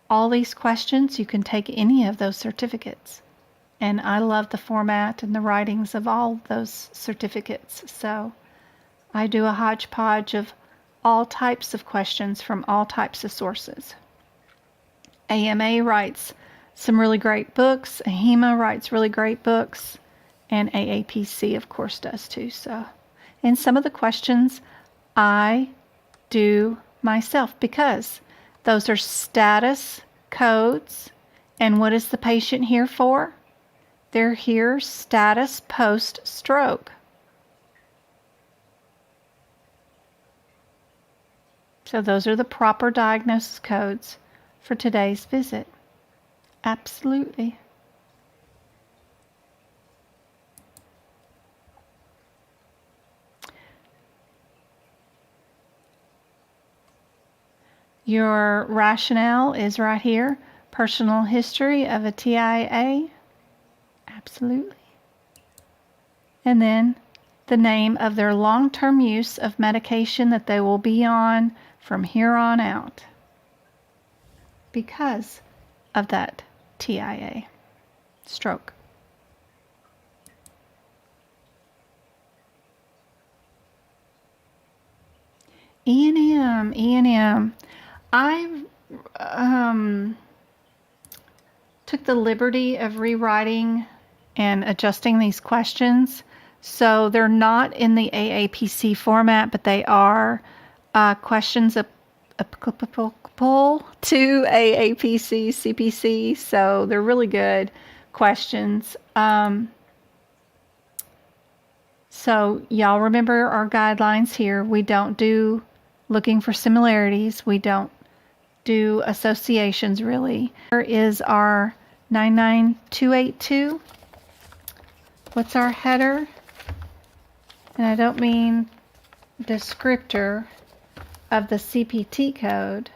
all these questions, you can take any of those certificates. And I love the format and the writings of all those certificates. So I do a hodgepodge of all types of questions from all types of sources. AMA writes some really great books. AHEMA writes really great books. And AAPC, of course, does too. So, and some of the questions I do myself because those are status codes. And what is the patient here for? They're here status post-stroke. So those are the proper diagnosis codes for today's visit. Absolutely. Your rationale is right here. Personal history of a TIA. Absolutely. And then the name of their long-term use of medication that they will be on from here on out because of that TIA, stroke. E&M. I took the liberty of rewriting and adjusting these questions. So they're not in the AAPC format, but they are questions applicable to AAPC, CPC. So they're really good questions. So y'all remember our guidelines here. We don't do looking for similarities. We don't do associations really. Here is our 99282. What's our header? And I don't mean descriptor of the CPT code.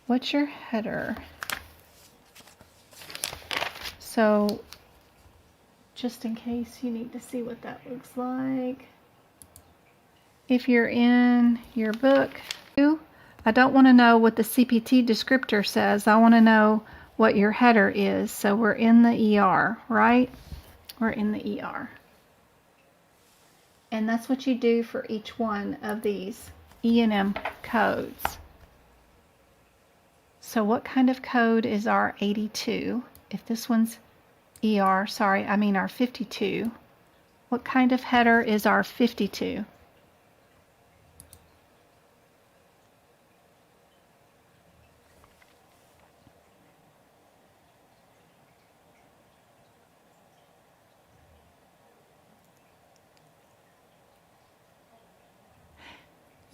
What's your header? So just in case you need to see what that looks like. If you're in your book, I don't want to know what the CPT descriptor says. I want to know what your header is. So we're in the ER, right? We're in the ER. And that's what you do for each one of these E&M codes. So what kind of code is our 82? If this one's ER, sorry, I mean our 52. What kind of header is our 52?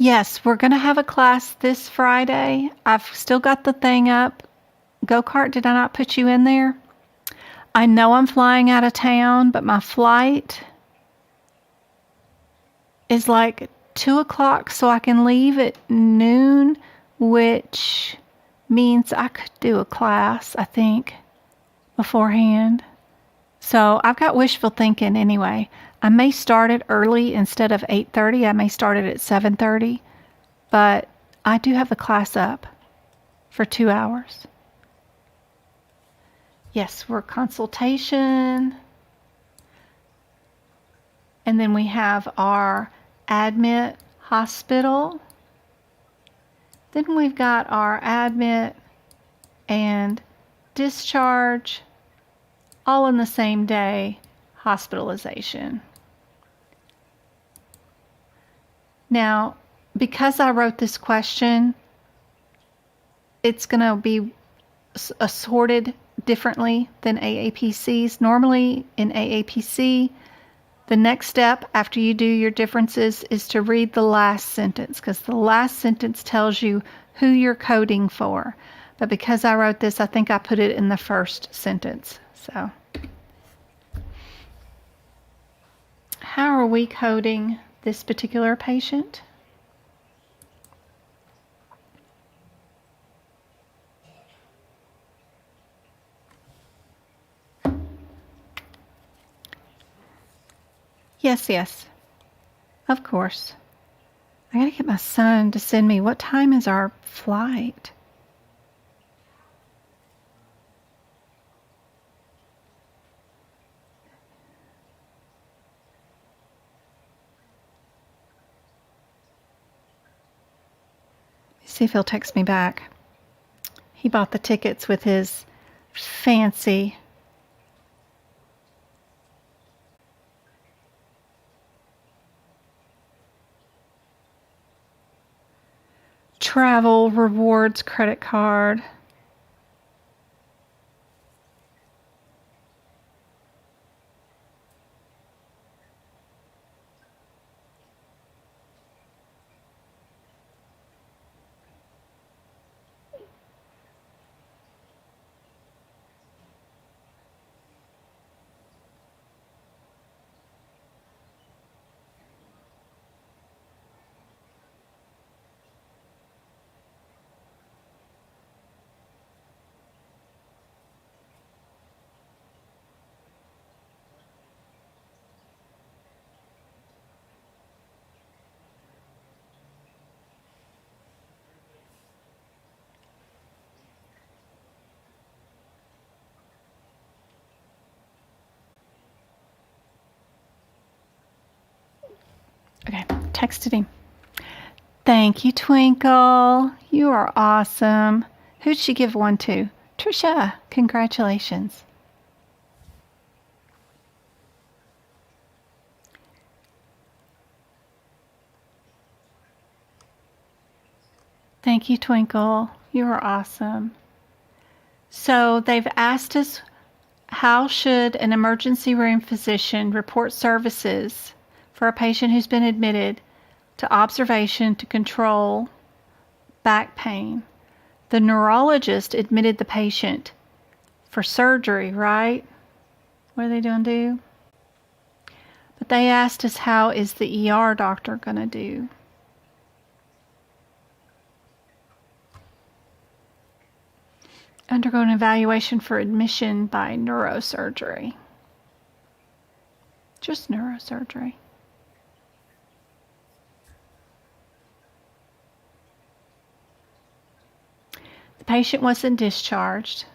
Yes, we're going to have a class this Friday. I've still got the thing up. Go-kart, did I not put you in there? I know I'm flying out of town, but my flight is like 2 o'clock, so I can leave at noon, which means I could do a class, I think, beforehand. So I've got wishful thinking anyway. I may start it early instead of 8:30. I may start it at 7:30. But I do have the class up for 2 hours. Yes, we're consultation. And then we have our admit hospital. Then we've got our admit and discharge all in the same day hospitalization. Now, because I wrote this question, it's going to be assorted differently than AAPC's. Normally in AAPC, the next step after you do your differences is to read the last sentence, because the last sentence tells you who you're coding for. But because I wrote this, I think I put it in the first sentence. So, How are we coding this particular patient? Yes, of course. I gotta get my son to send me, what time is our flight? See if he'll text me back. He bought the tickets with his fancy travel rewards credit card. Okay, texted him. Thank you, Twinkle. You are awesome. Who'd she give one to? Trisha. Congratulations. Thank you, Twinkle. You are awesome. So they've asked us, how should an emergency room physician report services for a patient who's been admitted to observation to control back pain? The neurologist admitted the patient for surgery, right? What are they going to do? But they asked us, how is the ER doctor going to do? Undergo an evaluation for admission by neurosurgery. Just neurosurgery. The patient wasn't discharged,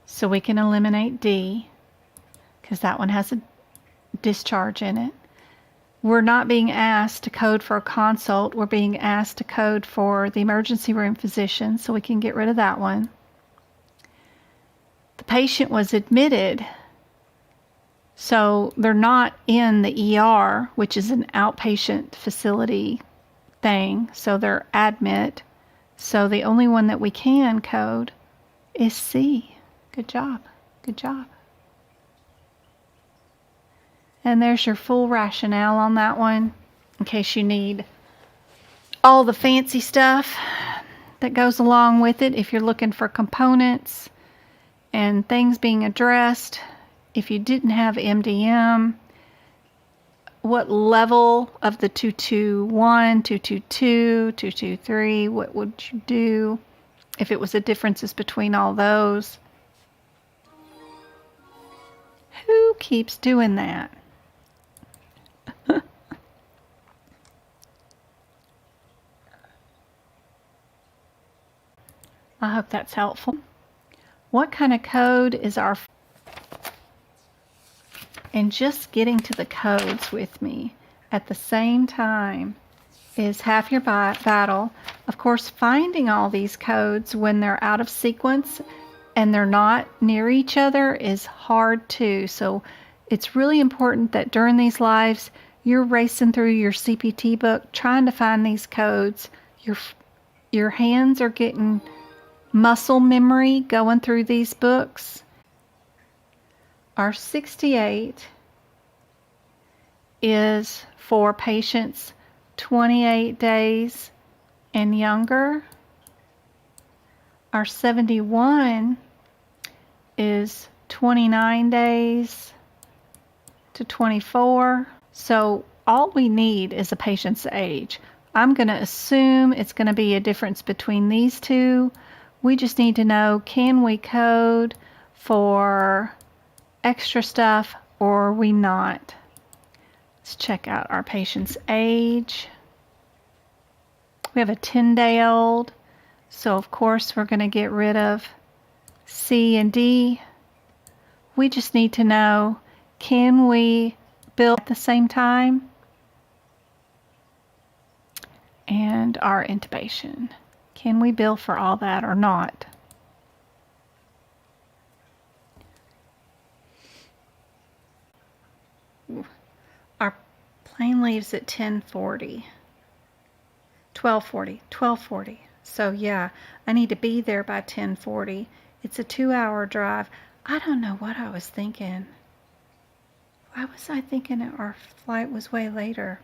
so we can eliminate D, because that one has a discharge in it. We're not being asked to code for a consult. We're being asked to code for the emergency room physician, so we can get rid of that one. The patient was admitted, so they're not in the ER, which is an outpatient facility thing, so they're admit. So the only one that we can code is C. Good job. Good job. And there's your full rationale on that one, in case you need all the fancy stuff that goes along with it. If you're looking for components and things being addressed, if you didn't have MDM, what level of the 221, 222, 223, what would you do if it was the differences between all those? Who keeps doing that? I hope that's helpful. What kind of code is our... And just getting to the codes with me at the same time is half your battle. Of course, finding all these codes when they're out of sequence and they're not near each other is hard too. So it's really important that during these lives, you're racing through your CPT book, trying to find these codes. Your hands are getting muscle memory going through these books. Our 68 is for patients 28 days and younger. Our 71 is 29 days to 24. So all we need is a patient's age. I'm going to assume it's going to be a difference between these two. We just need to know, can we code for extra stuff or are we not? Let's check out our patient's age. We have a 10-day-old, so of course we're going to get rid of C and D. We just need to know, can we bill at the same time? And our intubation. Can we bill for all that or not? Our plane leaves at 10:40. 12:40. So yeah, I need to be there by 10:40. It's a 2-hour drive. I don't know what I was thinking. Why was I thinking that our flight was way later?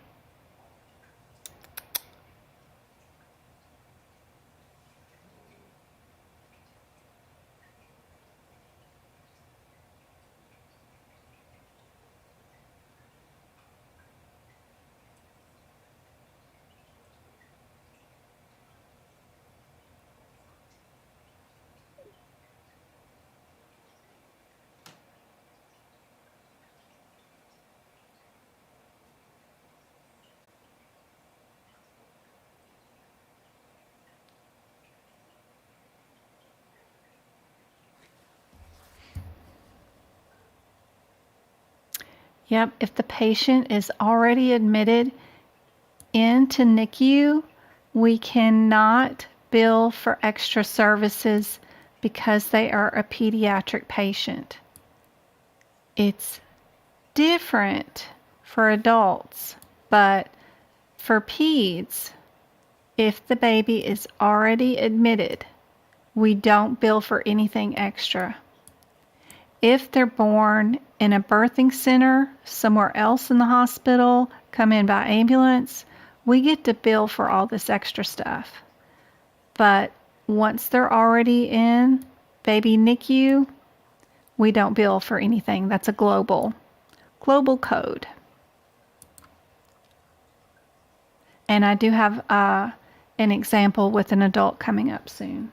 Yep, if the patient is already admitted into NICU, we cannot bill for extra services because they are a pediatric patient. It's different for adults, but for peds, if the baby is already admitted, we don't bill for anything extra. If they're born in a birthing center somewhere else in the hospital, come in by ambulance, we get to bill for all this extra stuff. But once they're already in baby NICU, we don't bill for anything. That's a global code. And I do have an example with an adult coming up soon.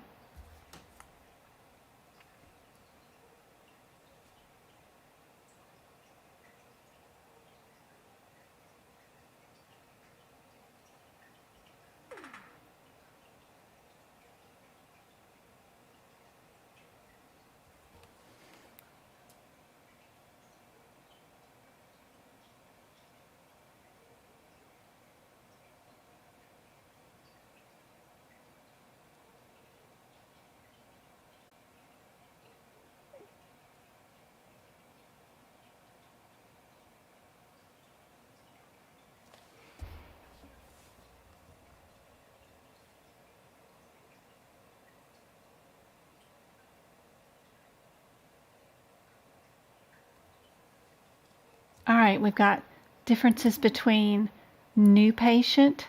All right, we've got differences between new patient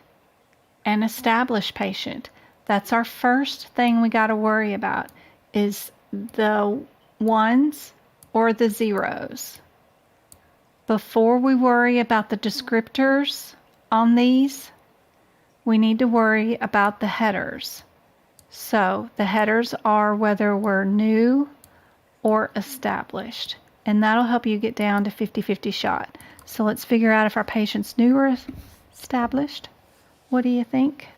and established patient. That's our first thing we got to worry about, is the ones or the zeros. Before we worry about the descriptors on these, we need to worry about the headers. So the headers are whether we're new or established. And that'll help you get down to 50-50 shot. So let's figure out if our patient's new or established. What do you think?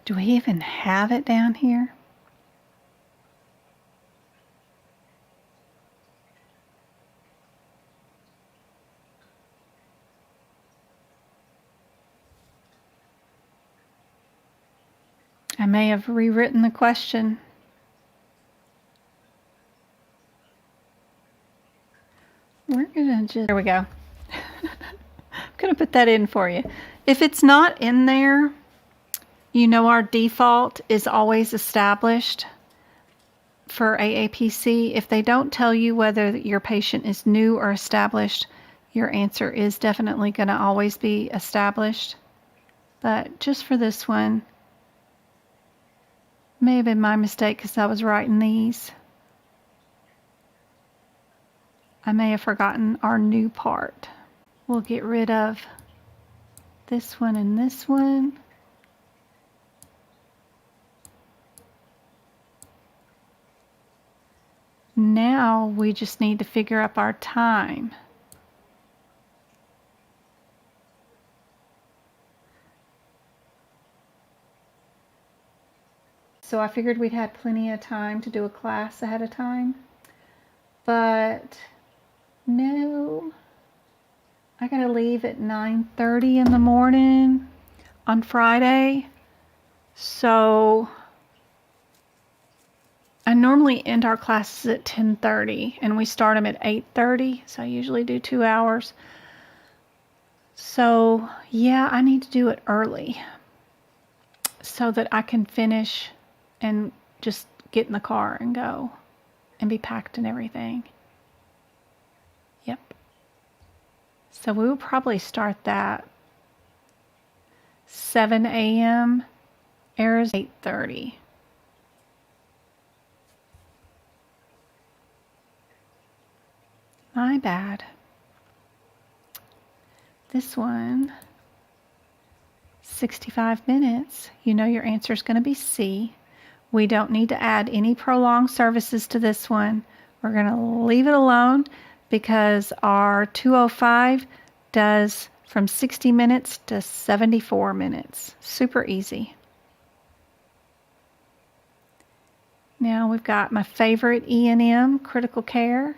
Do we even have it down here? may have rewritten the question. We're going to just... There we go. I'm going to put that in for you. If it's not in there, you know our default is always established for AAPC. If they don't tell you whether your patient is new or established, your answer is definitely going to always be established. But just for this one, may have been my mistake because I was writing these. I may have forgotten our new part. We'll get rid of this one and this one. Now we just need to figure up our time. So I figured we'd had plenty of time to do a class ahead of time, but no, I gotta leave at 9:30 in the morning on Friday. So I normally end our classes at 10:30 and we start them at 8:30. So I usually do 2 hours. So yeah, I need to do it early so that I can finish and just get in the car and go and be packed and everything. Yep. So we will probably start that 7 a.m. Arizona 8:30. My bad. This one, 65 minutes. You know your answer is going to be C. We don't need to add any prolonged services to this one. We're going to leave it alone because our 205 does from 60 minutes to 74 minutes. Super easy. Now we've got my favorite E&M, critical care.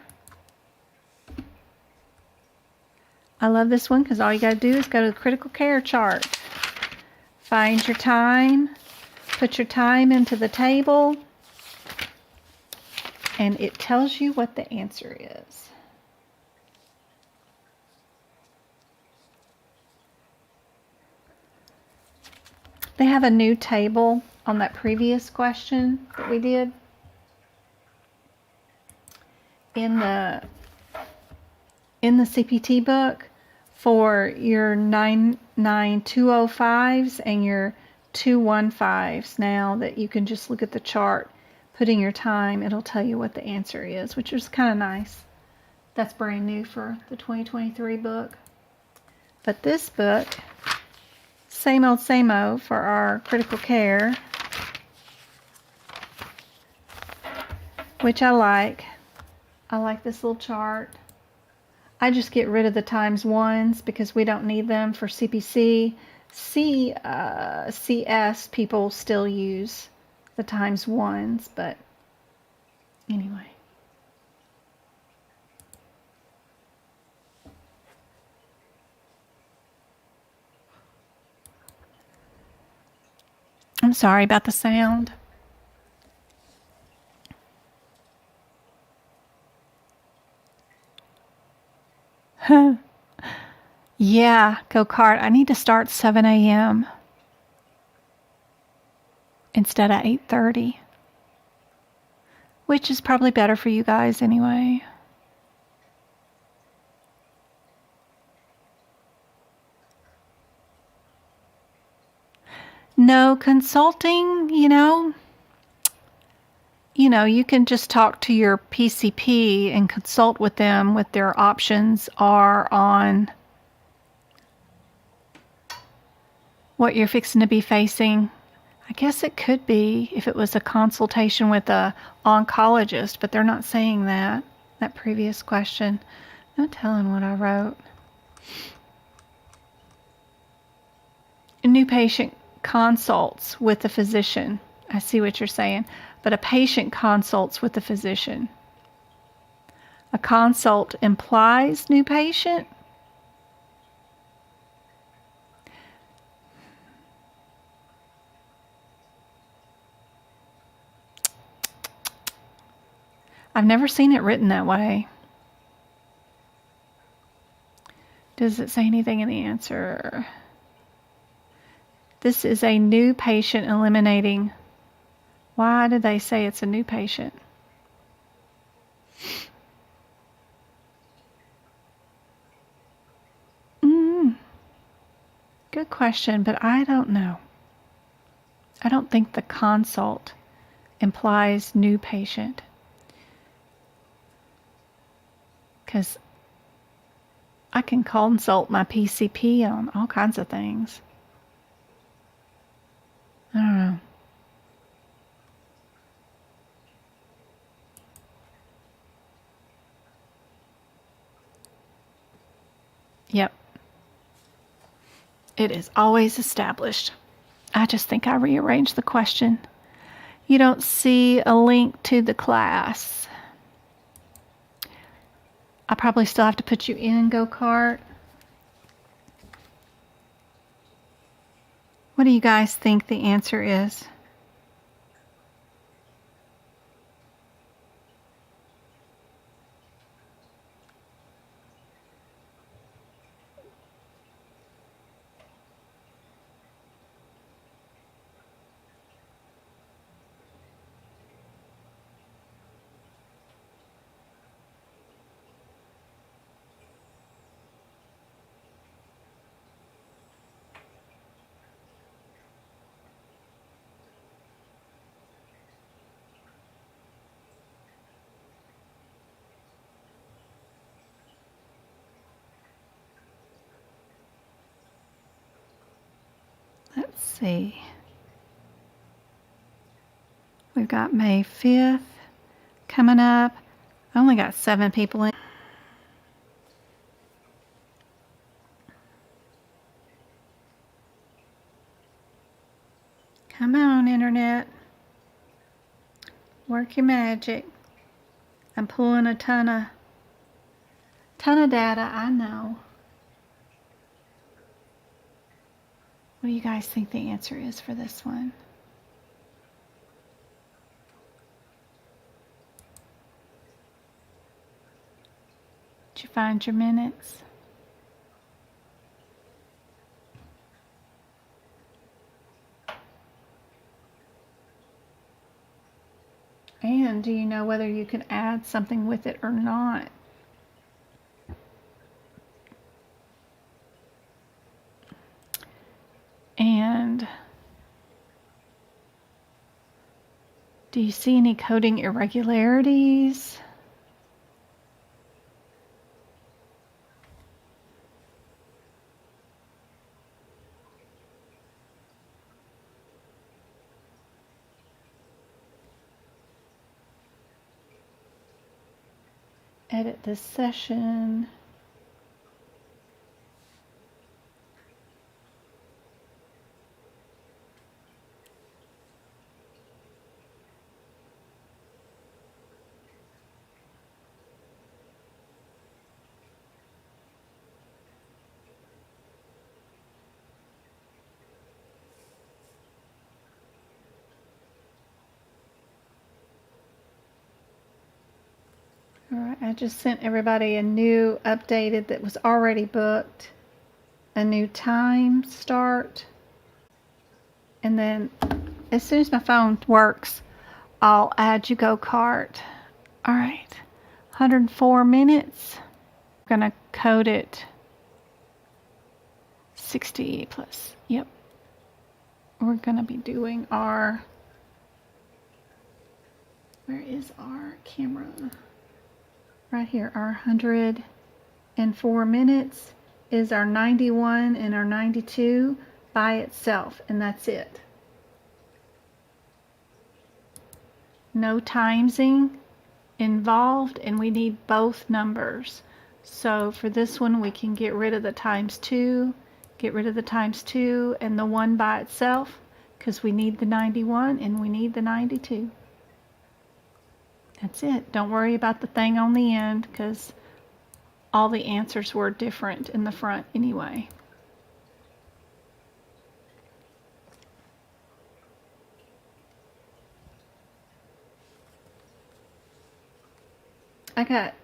I love this one because all you got to do is go to the critical care chart. Find your time, put your time into the table, and it tells you what the answer is. They have a new table on that previous question that we did in the CPT book for your 99205s and your 215s. Now that you can just look at the chart, putting your time, it'll tell you what the answer is, which is kind of nice. That's brand new for the 2023 book. But this book, same old for our critical care, which I like. I like this little chart. I just get rid of the times ones because we don't need them for CPC. CS people still use the times ones, but anyway. I'm sorry about the sound. Yeah, go-kart. I need to start 7 a.m. instead of 8:30, which is probably better for you guys anyway. No, consulting, you know, you can just talk to your PCP and consult with them what their options are on what you're fixing to be facing. I guess it could be if it was a consultation with a oncologist, but they're not saying that previous question. No telling what I wrote. A new patient consults with the physician. I see what you're saying. But a patient consults with the physician. A consult implies new patient. I've never seen it written that way. Does it say anything in the answer? This is a new patient eliminating. Why did they say it's a new patient? Good question, but I don't know. I don't think the consult implies new patient. Because I can consult my PCP on all kinds of things. I don't know. Yep. It is always established. I just think I rearranged the question. You don't see a link to the class. I probably still have to put you in go-kart. What do you guys think the answer is? Let's see. We've got May 5th coming up. I only got 7 people in. Come on, Internet. Work your magic. I'm pulling a ton of data, I know. What do you guys think the answer is for this one? Did you find your minutes? And do you know whether you can add something with it or not? And do you see any coding irregularities? Edit this session. All right, I just sent everybody a new updated that was already booked, a new time start, and then as soon as my phone works, I'll add you go-kart. All right, 104 minutes. I'm gonna code it 60 plus. Yep. We're gonna be doing our, where is our camera? Right here, our 104 minutes is our 91 and our 92 by itself, and that's it. No timesing involved, and we need both numbers. So for this one, we can get rid of the times 2, get rid of the times 2 and the 1 by itself, because we need the 91 and we need the 92. That's it. Don't worry about the thing on the end, because all the answers were different in the front anyway. I got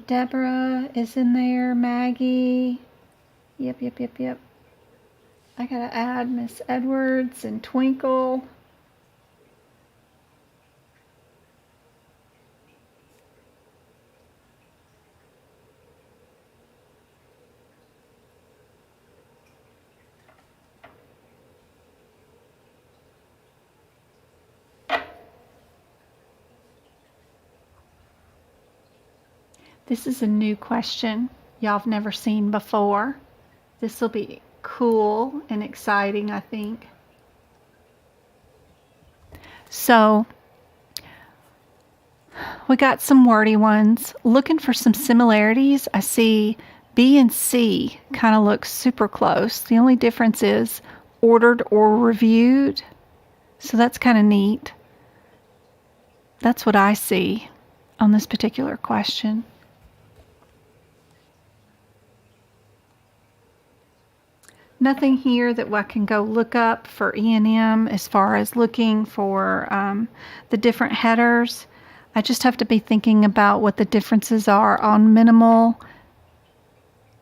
Deborah is in there, Maggie. Yep. I gotta add Miss Edwards and Twinkle. This is a new question y'all have never seen before. This will be cool and exciting, I think. So we got some wordy ones. Looking for some similarities, I see B and C kind of look super close. The only difference is ordered or reviewed. So that's kind of neat. That's what I see on this particular question. Nothing here that I can go look up for E&M as far as looking for the different headers. I just have to be thinking about what the differences are on minimal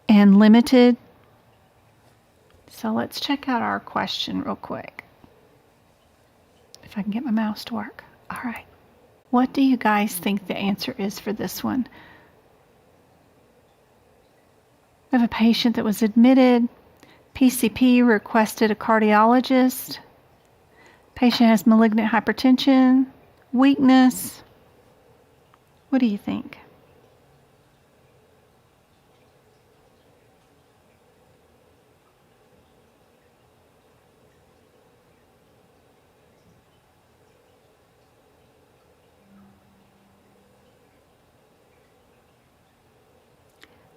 and limited. So let's check out our question real quick. If I can get my mouse to work. All right. What do you guys think the answer is for this one? We have a patient that was admitted. PCP requested a cardiologist. Patient has malignant hypertension, weakness. What do you think?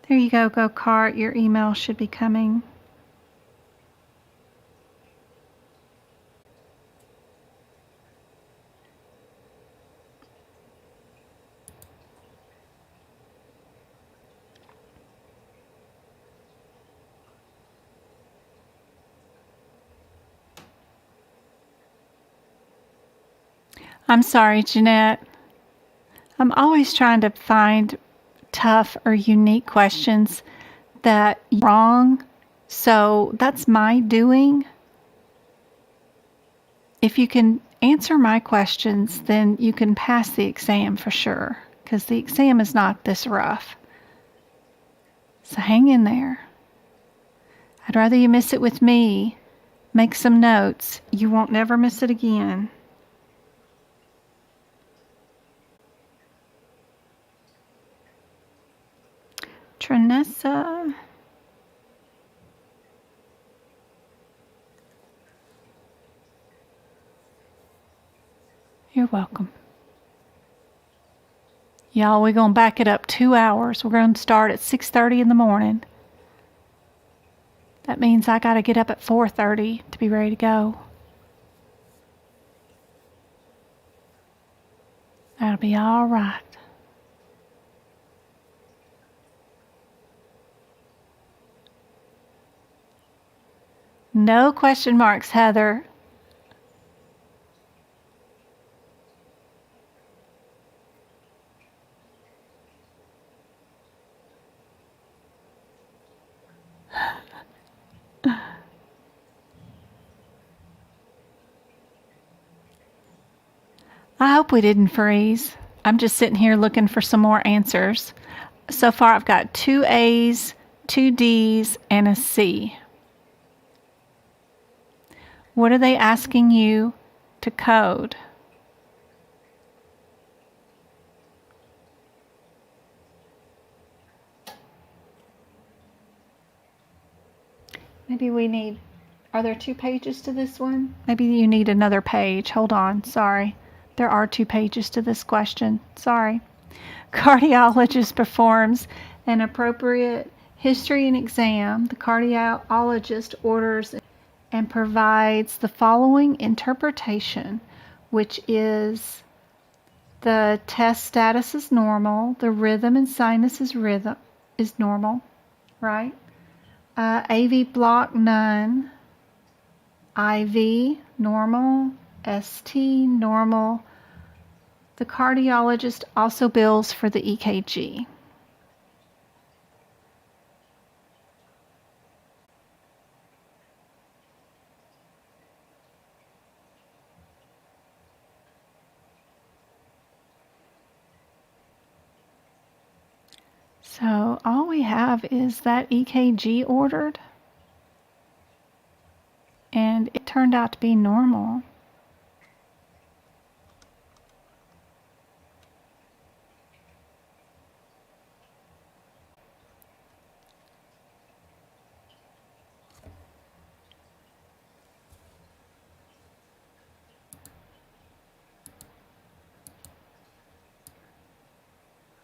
There you go, Go-Kart. Your email should be coming. I'm sorry, Jeanette. I'm always trying to find tough or unique questions that you're wrong. So that's my doing. If you can answer my questions, then you can pass the exam for sure, because the exam is not this rough. So hang in there. I'd rather you miss it with me. Make some notes. You won't never miss it again. Trinessa. You're welcome. Y'all, we're going to back it up 2 hours. We're going to start at 6:30 in the morning. That means I got to get up at 4:30 to be ready to go. That'll be all right. No question marks, Heather. I hope we didn't freeze. I'm just sitting here looking for some more answers. So far I've got 2 A's, 2 D's, and a C. What are they asking you to code? Maybe we need, are there 2 pages to this one? Maybe you need another page. Hold on, sorry. There are 2 pages to this question. Sorry. Cardiologist performs an appropriate history and exam. The cardiologist orders and provides the following interpretation, which is the test status is normal, the rhythm and sinus is normal, right? AV block none, IV normal, ST normal, The cardiologist also bills for the EKG. So all we have is that EKG ordered, and it turned out to be normal.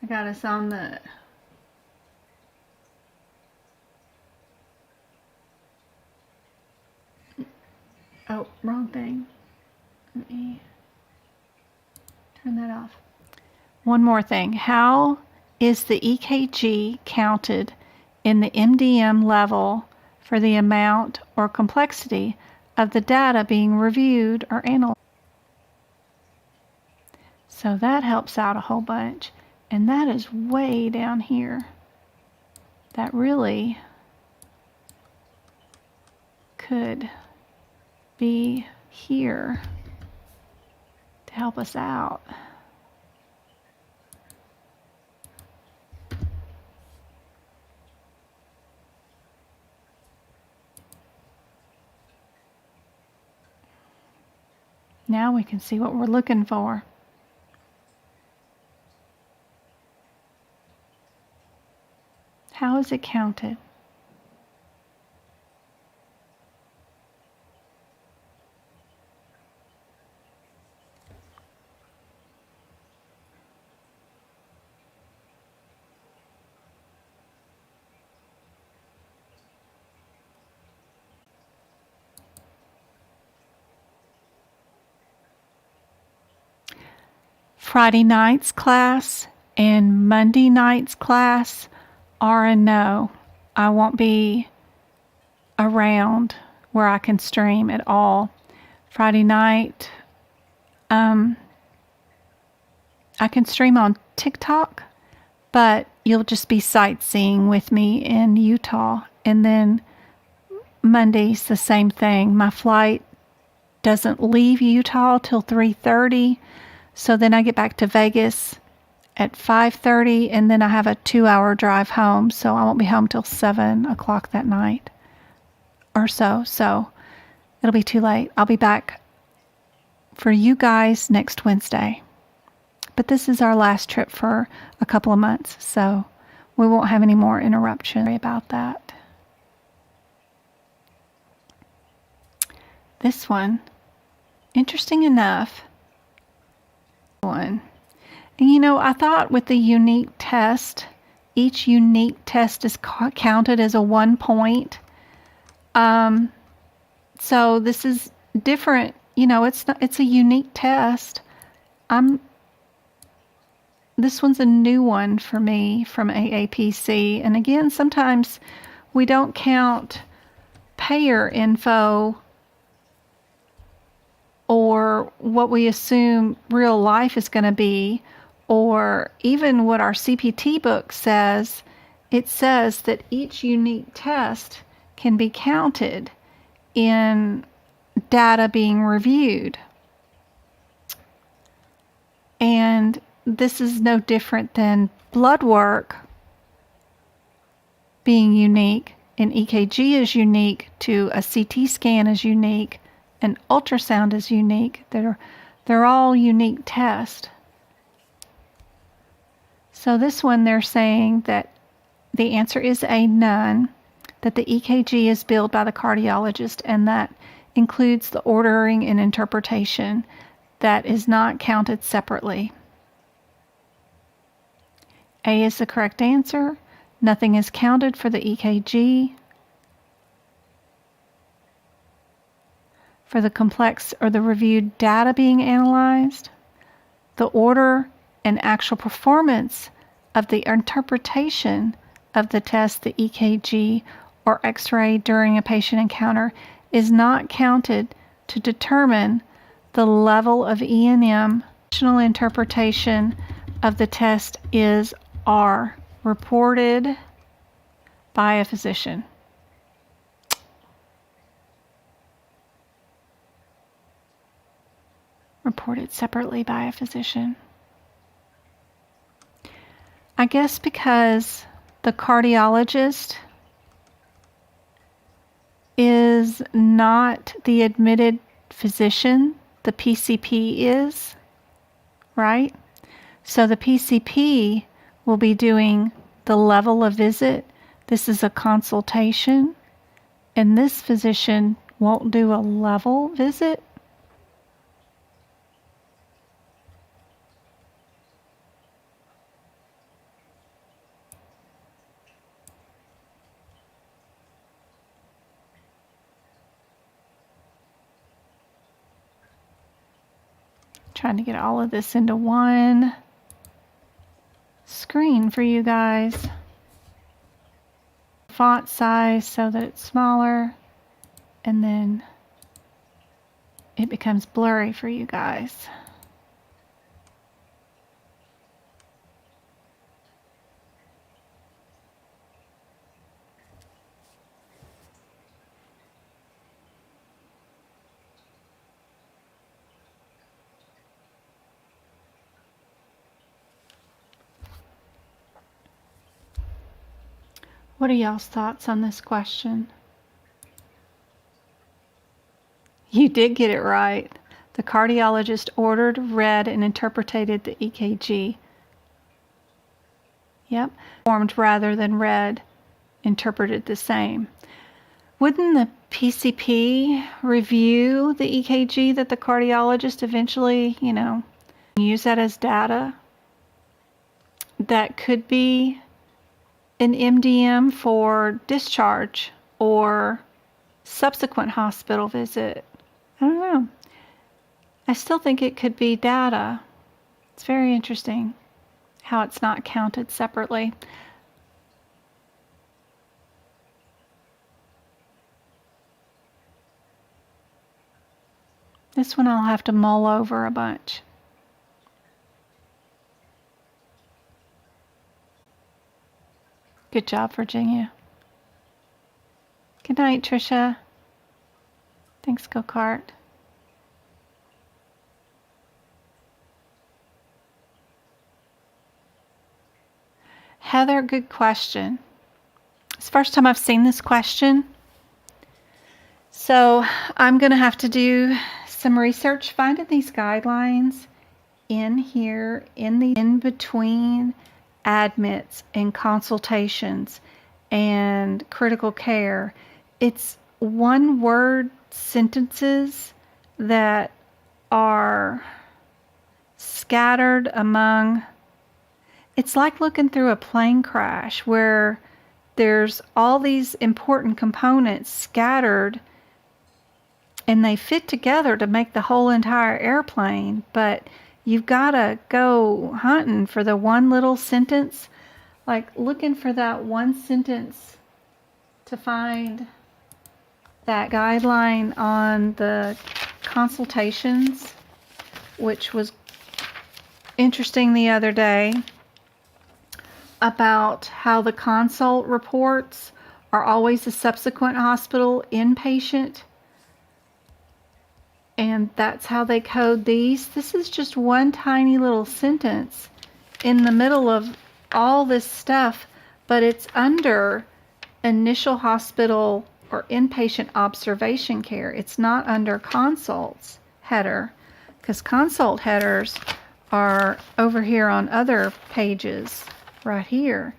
I got us on the oh, wrong thing. Let me turn that off. One more thing. How is the EKG counted in the MDM level for the amount or complexity of the data being reviewed or analyzed? So that helps out a whole bunch. And that is way down here. That really could be here to help us out. Now we can see what we're looking for. How is it counted? Friday night's class and Monday night's class are a no. I won't be around where I can stream at all. Friday night, I can stream on TikTok, but you'll just be sightseeing with me in Utah. And then Monday's the same thing. My flight doesn't leave Utah till 3:30, so then I get back to Vegas at 5:30, and then I have a 2-hour drive home, so I won't be home till 7 o'clock that night or so. So it'll be too late. I'll be back for you guys next Wednesday. But this is our last trip for a couple of months, so we won't have any more interruption about that. This one, interesting enough, one. And you know, I thought with the unique test, each unique test is counted as a 1 point. So this is different. You know, it's a unique test. This one's a new one for me from AAPC. And again, sometimes we don't count payer info or what we assume real life is going to be, or even what our CPT book says. It says that each unique test can be counted in data being reviewed. And this is no different than blood work being unique. An EKG is unique to a CT scan is unique. An ultrasound is unique. They're all unique tests. So this one they're saying that the answer is a none, that the EKG is billed by the cardiologist, and that includes the ordering and interpretation that is not counted separately. A is the correct answer. Nothing is counted for the EKG. For the complex or the reviewed data being analyzed, the order and actual performance of the interpretation of the test, the EKG or X-ray during a patient encounter is not counted to determine the level of E&M Traditional interpretation of the test is R, reported by a physician. Reported separately by a physician. I guess because the cardiologist is not the admitted physician, the PCP is, right? So the PCP will be doing the level of visit. This is a consultation, and this physician won't do a level visit. Trying to get all of this into one screen for you guys. Font size so that it's smaller, and then it becomes blurry for you guys. What are y'all's thoughts on this question? You did get it right. The cardiologist ordered, read, and interpreted the EKG. Yep. Formed rather than read, interpreted the same. Wouldn't the PCP review the EKG that the cardiologist eventually, use that as data? That could be an MDM for discharge or subsequent hospital visit. I don't know. I still think it could be data. It's very interesting how it's not counted separately. This one I'll have to mull over a bunch. Good job, Virginia. Good night, Tricia. Thanks, Go-Kart. Heather, good question. It's the first time I've seen this question. So I'm going to have to do some research finding these guidelines in here, in between admits and consultations and critical care. It's one word sentences that are scattered among. It's like looking through a plane crash where there's all these important components scattered and they fit together to make the whole entire airplane, but you've got to go hunting for the one little sentence, like looking for that one sentence to find that guideline on the consultations, which was interesting the other day, about how the consult reports are always a subsequent hospital inpatient. And that's how they code these. This is just one tiny little sentence in the middle of all this stuff, but it's under initial hospital or inpatient observation care. It's not under consults header, because consult headers are over here on other pages right here.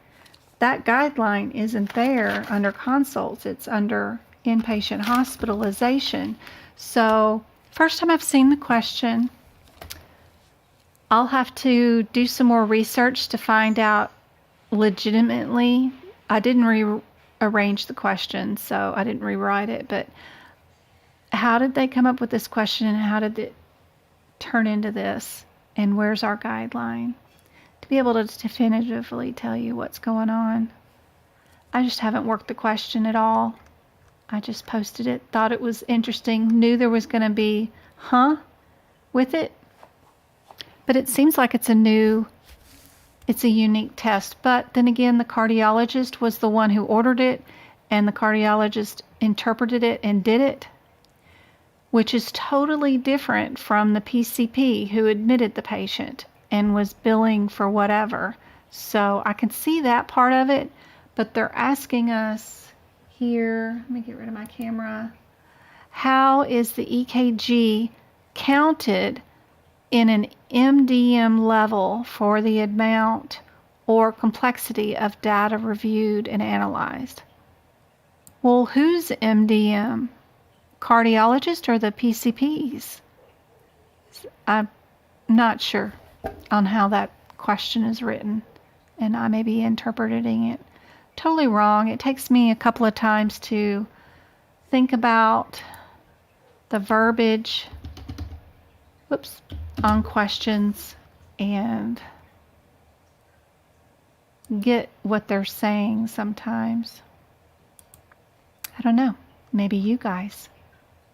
That guideline isn't there under consults. It's under inpatient hospitalization. So first time I've seen the question. I'll have to do some more research to find out legitimately. I didn't rearrange the question, so I didn't rewrite it, but how did they come up with this question and how did it turn into this? And where's our guideline? To be able to definitively tell you what's going on. I just haven't worked the question at all. I just posted it, thought it was interesting, knew there was going to be with it, But it seems like it's a unique test. But then again, the cardiologist was the one who ordered it, and the cardiologist interpreted it and did it, which is totally different from the PCP who admitted the patient and was billing for whatever. So I can see that part of it, but they're asking us here, let me get rid of my camera, how is the EKG counted in an MDM level for the amount or complexity of data reviewed and analyzed? Well, who's MDM? Cardiologist or the PCPs? I'm not sure on how that question is written, and I may be interpreting it totally wrong. It takes me a couple of times to think about the verbiage, on questions and get what they're saying sometimes. I don't know. Maybe you guys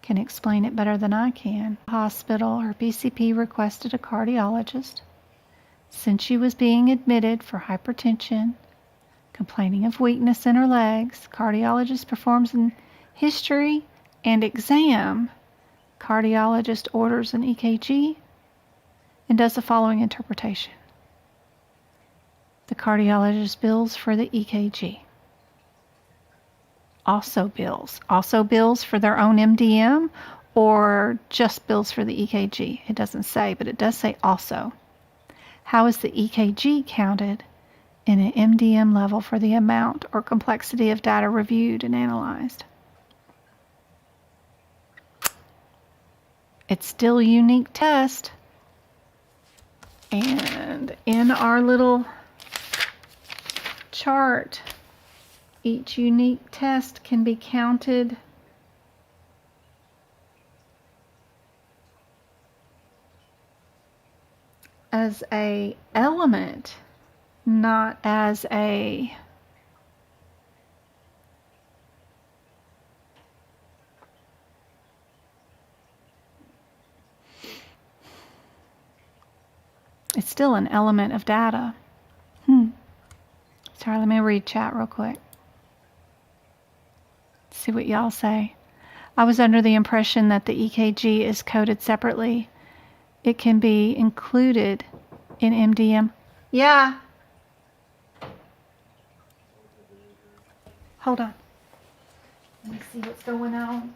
can explain it better than I can. Hospital, her PCP requested a cardiologist. Since she was being admitted for hypertension, complaining of weakness in her legs, cardiologist performs a history and exam. Cardiologist orders an EKG and does the following interpretation. The cardiologist bills for the EKG. Also bills for their own MDM, or just bills for the EKG. It doesn't say, but it does say also. How is the EKG counted in an MDM level for the amount or complexity of data reviewed and analyzed? It's still a unique test. And in our little chart, each unique test can be counted as an element, not as a it's still an element of data. Sorry, let me read chat real quick. See what y'all say. I was under the impression that the EKG is coded separately. It can be included in MDM. Yeah. Hold on. Let me see what's going on.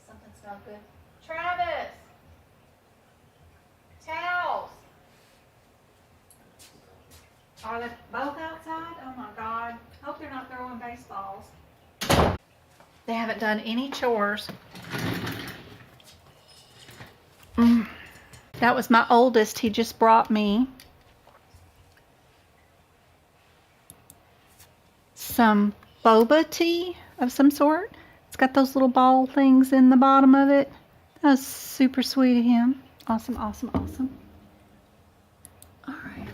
Something's not good. Travis! Towels! Are they both outside? Oh my God. Hope they're not throwing baseballs. They haven't done any chores. That was my oldest. He just brought me some boba tea of some sort. It's got those little ball things in the bottom of it. That was super sweet of him. Awesome, awesome, awesome. All right.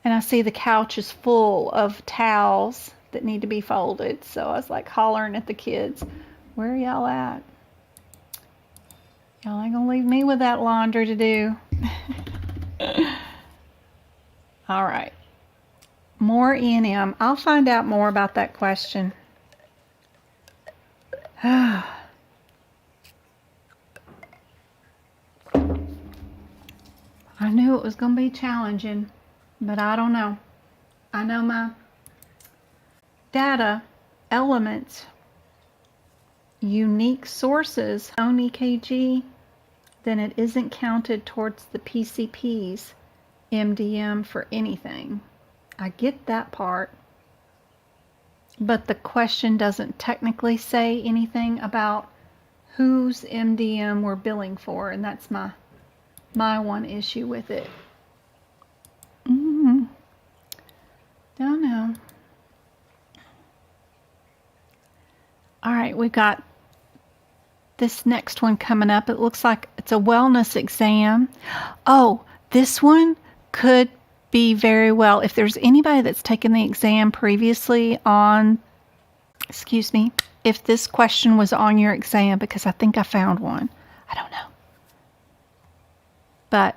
And I see the couch is full of towels that need to be folded. So I was like hollering at the kids, where are y'all at? Y'all ain't gonna leave me with that laundry to do. All right. More E&M. I'll find out more about that question. I knew it was going to be challenging, but I don't know. I know my data, elements, unique sources on EKG, then it isn't counted towards the PCP's MDM for anything. I get that part, but the question doesn't technically say anything about whose MDM we're billing for, and that's my one issue with it. Don't know. All right, we got this next one coming up. It looks like it's a wellness exam. Oh, this one could be very well. If there's anybody that's taken the exam previously on, if this question was on your exam, because I think I found one. I don't know. But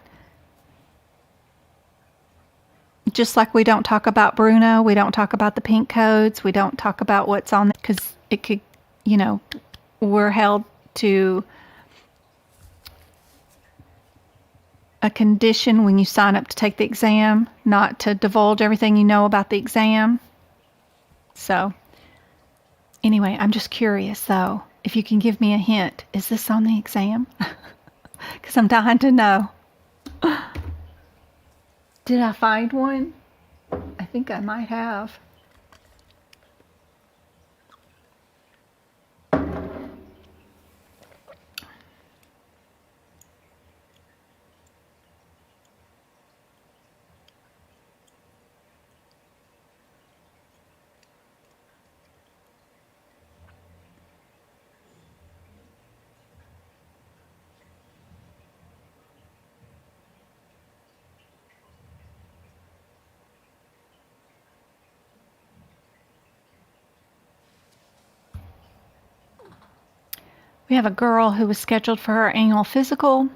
just like we don't talk about Bruno, we don't talk about the pink codes, we don't talk about what's on, because it could, we're held to a condition when you sign up to take the exam, not to divulge everything you know about the exam. So anyway, I'm just curious though, if you can give me a hint, is this on the exam? Because I'm dying to know. Did I find one? I think I might have. We have a girl who was scheduled for her annual physical.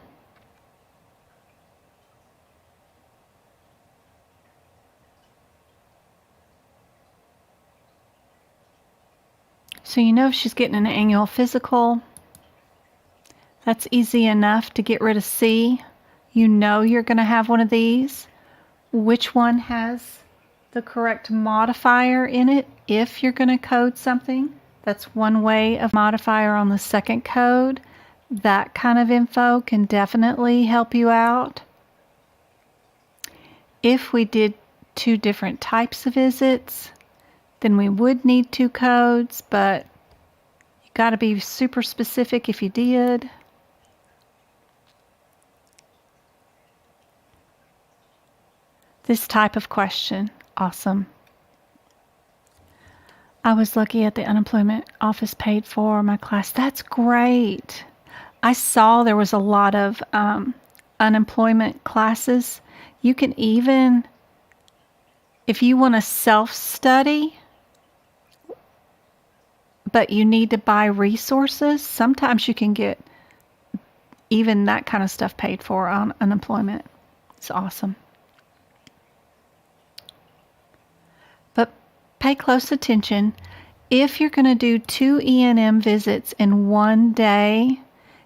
So she's getting an annual physical. That's easy enough to get rid of C. You're going to have one of these. Which one has the correct modifier in it if you're going to code something? That's one way of modifier on the second code. That kind of info can definitely help you out. If we did 2 different types of visits, then we would need 2 codes, but you got to be super specific if you did. This type of question, awesome. I was lucky at the unemployment office paid for my class. That's great. I saw there was a lot of unemployment classes. You can even, if you want to self-study, but you need to buy resources, sometimes you can get even that kind of stuff paid for on unemployment. It's awesome. But pay close attention. If you're going to do 2 E&M visits in one day,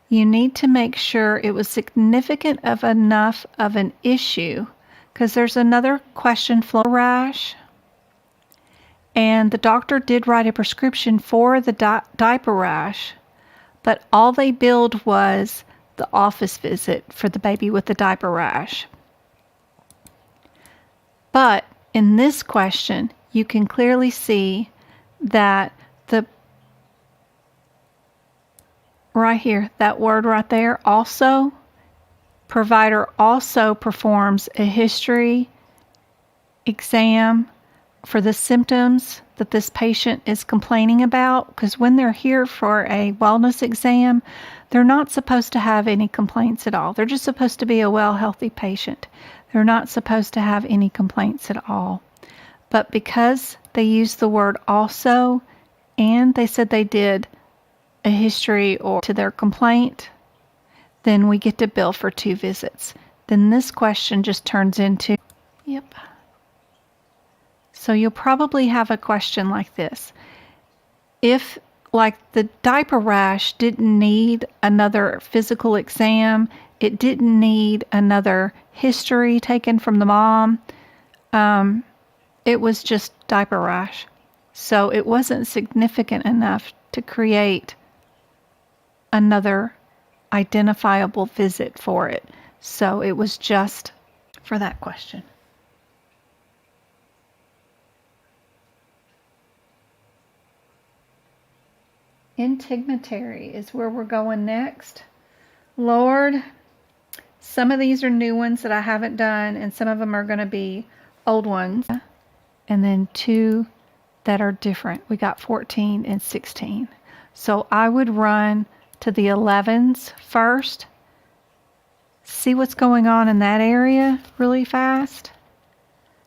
you need to make sure it was significant enough of an issue, because there's another question, flow rash, and the doctor did write a prescription for the diaper rash, but all they billed was the office visit for the baby with the diaper rash. But in this question, you can clearly see that right here, that word right there, also, provider also performs a history exam for the symptoms that this patient is complaining about, because when they're here for a wellness exam, they're not supposed to have any complaints at all. They're just supposed to be a well, healthy patient. They're not supposed to have any complaints at all. But because they used the word also, and they said they did a history or to their complaint, then we get to bill for 2 visits. Then this question just turns into, yep. So you'll probably have a question like this. If, like the diaper rash didn't need another physical exam, it didn't need another history taken from the mom, it was just diaper rash. So it wasn't significant enough to create another identifiable visit for it. So it was just for that question. Integumentary is where we're going next. Lord, some of these are new ones that I haven't done, and some of them are going to be old ones. And then 2 that are different. We got 14 and 16. So I would run to the 11s first, see what's going on in that area really fast,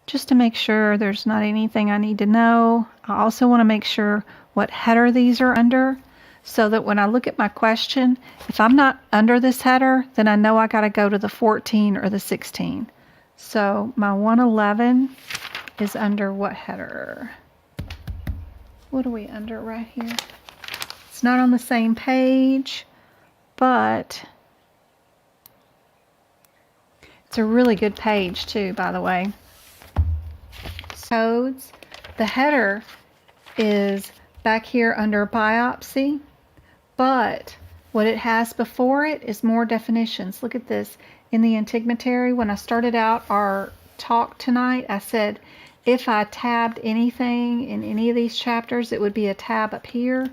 just to make sure there's not anything I need to know. I also want to make sure what header these are under, so that when I look at my question, if I'm not under this header, then I know I got to go to the 14 or the 16. So my 111 is under what header? What are we under right here? It's not on the same page, but it's a really good page too, by the way. Codes. The header is back here under biopsy, but what it has before it is more definitions. Look at this. In the integumentary, when I started out our talk tonight, I said if I tabbed anything in any of these chapters, it would be a tab up here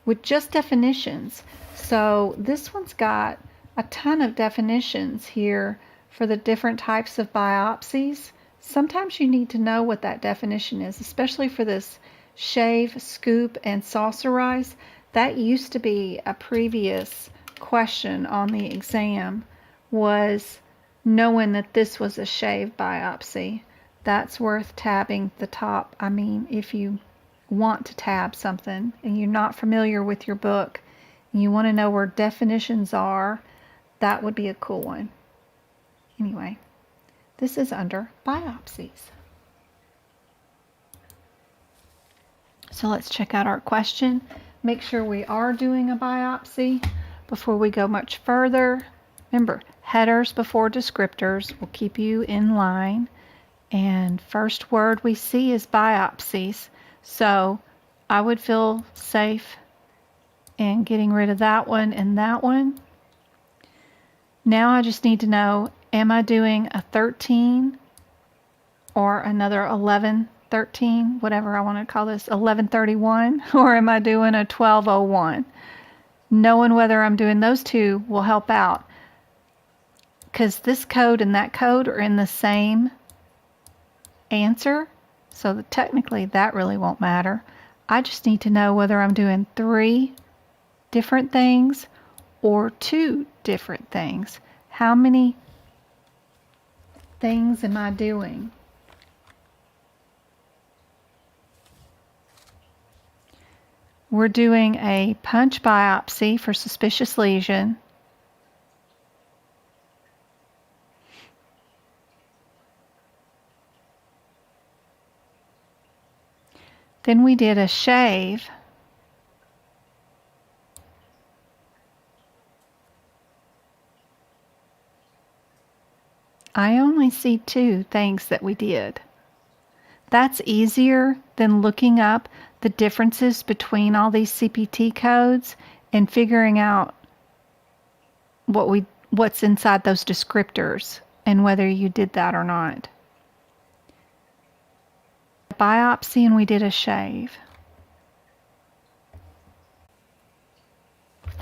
with just definitions. So this one's got a ton of definitions here for the different types of biopsies. Sometimes you need to know what that definition is, especially for this shave, scoop, and saucerize. That used to be a previous question on the exam, was knowing that this was a shave biopsy. That's worth tabbing the top. I mean, if you want to tab something and you're not familiar with your book and you want to know where definitions are, that would be a cool one. Anyway, this is under biopsies. So let's check out our question. Make sure we are doing a biopsy before we go much further. Remember, headers before descriptors will keep you in line. And first word we see is biopsies. So I would feel safe in getting rid of that one and that one. Now I just need to know, am I doing a 13 or another 1113, whatever I want to call this, 1131, or am I doing a 1201? Knowing whether I'm doing those two will help out, because this code and that code are in the same answer, so that technically that really won't matter. I just need to know whether I'm doing 3 different things or 2 different things. How many things am I doing? We're doing a punch biopsy for suspicious lesion. Then we did a shave. I only see 2 things that we did. That's easier than looking up the differences between all these CPT codes and figuring out what's inside those descriptors and whether you did that or not. Biopsy, and we did a shave.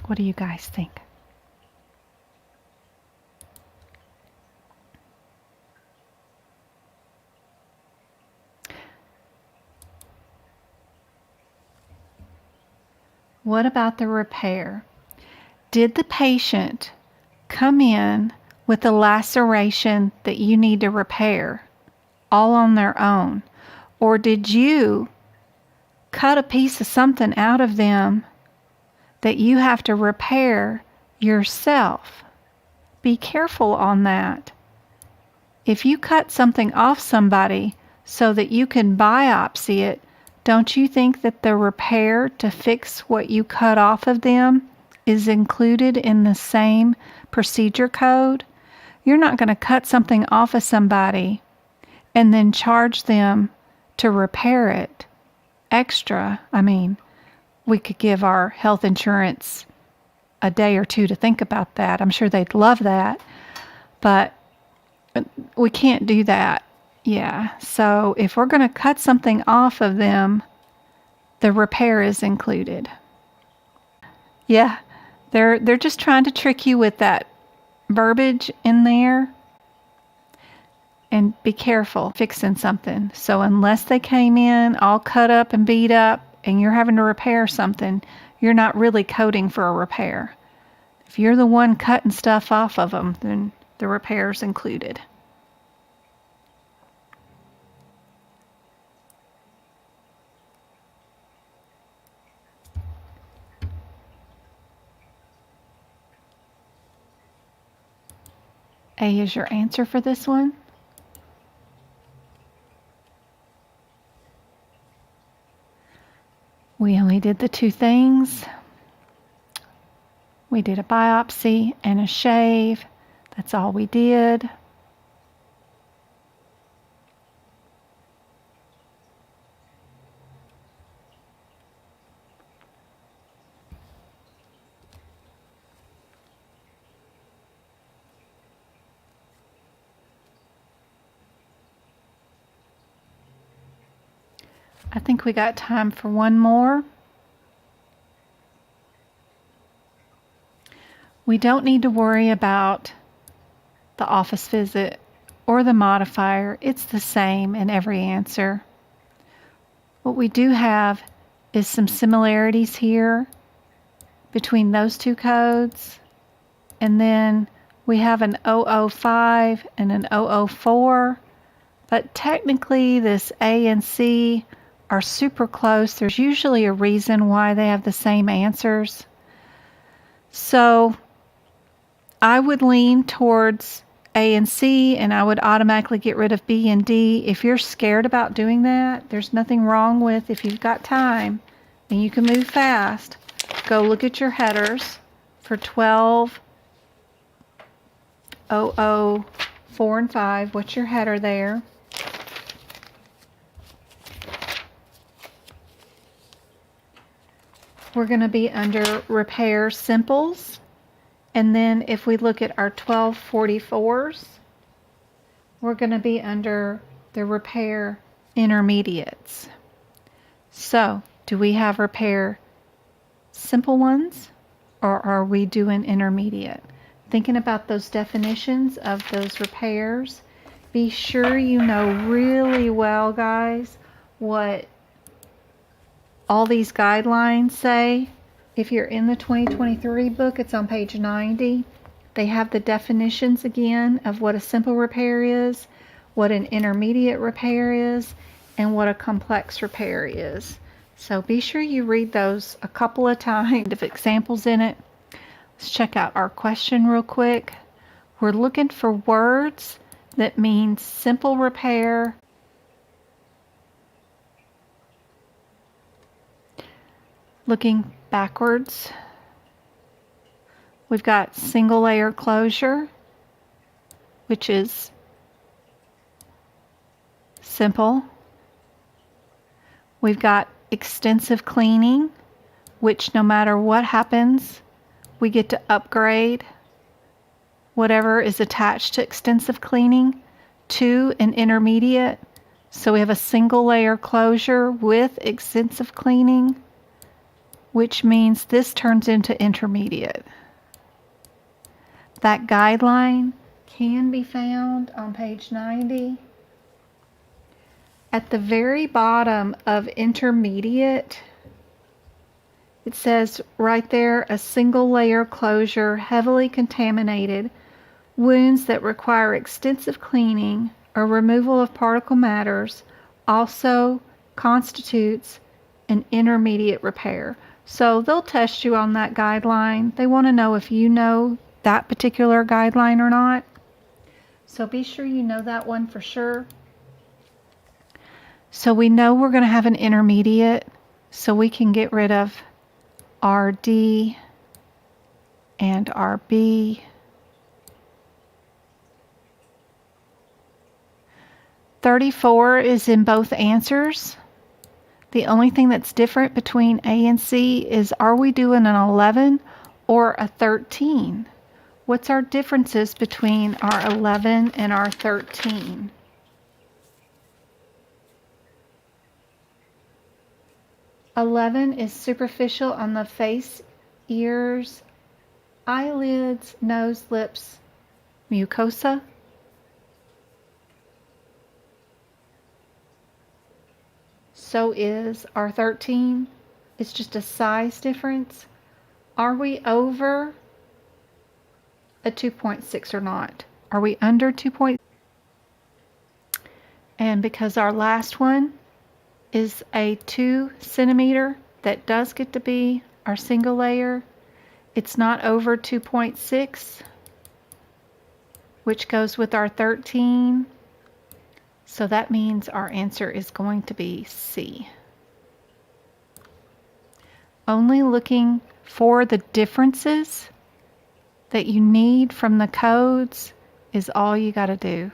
What do you guys think? What about the repair? Did the patient come in with a laceration that you need to repair all on their own? Or did you cut a piece of something out of them that you have to repair yourself? Be careful on that. If you cut something off somebody so that you can biopsy it, don't you think that the repair to fix what you cut off of them is included in the same procedure code? You're not going to cut something off of somebody and then charge them to repair it extra. I mean, we could give our health insurance a day or 2 to think about that. I'm sure they'd love that, but we can't do that. Yeah, so if we're going to cut something off of them, the repair is included. Yeah, they're just trying to trick you with that verbiage in there. And be careful fixing something. So unless they came in all cut up and beat up and you're having to repair something, you're not really coding for a repair. If you're the one cutting stuff off of them, then the repair's included. A is your answer for this one. We only did the two things. We did a biopsy and a shave. That's all we did. I think we got time for one more. We don't need to worry about the office visit or the modifier. It's the same in every answer. What we do have is some similarities here between those two codes. And then we have an 005 and an 004. But technically this A and C are super close. There's usually a reason why they have the same answers. So I would lean towards A and C, and I would automatically get rid of B and D. If you're scared about doing that, there's nothing wrong with, if you've got time and you can move fast, go look at your headers for 12, 00, 4, and 5. What's your header there? We're going to be under repair simples. And then if we look at our 1244s, we're going to be under the repair intermediates. So, do we have repair simple ones, or are we doing intermediate? Thinking about those definitions of those repairs, be sure you know really well, guys, what all these guidelines say. If you're in the 2023 book, it's on page 90. They have the definitions again of what a simple repair is, what an intermediate repair is, and what a complex repair is. So be sure you read those a couple of times with examples in it. Let's check out our question real quick. We're looking for words that mean simple repair, looking backwards, we've got single layer closure, which is simple. We've got extensive cleaning, which no matter what happens, we get to upgrade whatever is attached to extensive cleaning to an intermediate. So we have a single layer closure with extensive cleaning, which means this turns into intermediate. That guideline can be found on page 90. At the very bottom of intermediate, it says right there, a single layer closure, heavily contaminated, wounds that require extensive cleaning or removal of particle matters also constitutes an intermediate repair. So they'll test you on that guideline. They want to know if you know that particular guideline or not. So be sure you know that one for sure. So we know we're going to have an intermediate, so we can get rid of RD and RB. 34 is in both answers. The only thing that's different between A and C is, are we doing an 11 or a 13? What's our differences between our 11 and our 13? (11) is superficial on the face, ears, eyelids, nose, lips, mucosa. So is our 13. It's just a size difference. Are we over a 2.6 or not? Are we under 2.6? And because our last one is a 2 centimeter, that does get to be our single layer. It's not over 2.6. which goes with our 13. So that means our answer is going to be C. Only looking for the differences that you need from the codes is all you got to do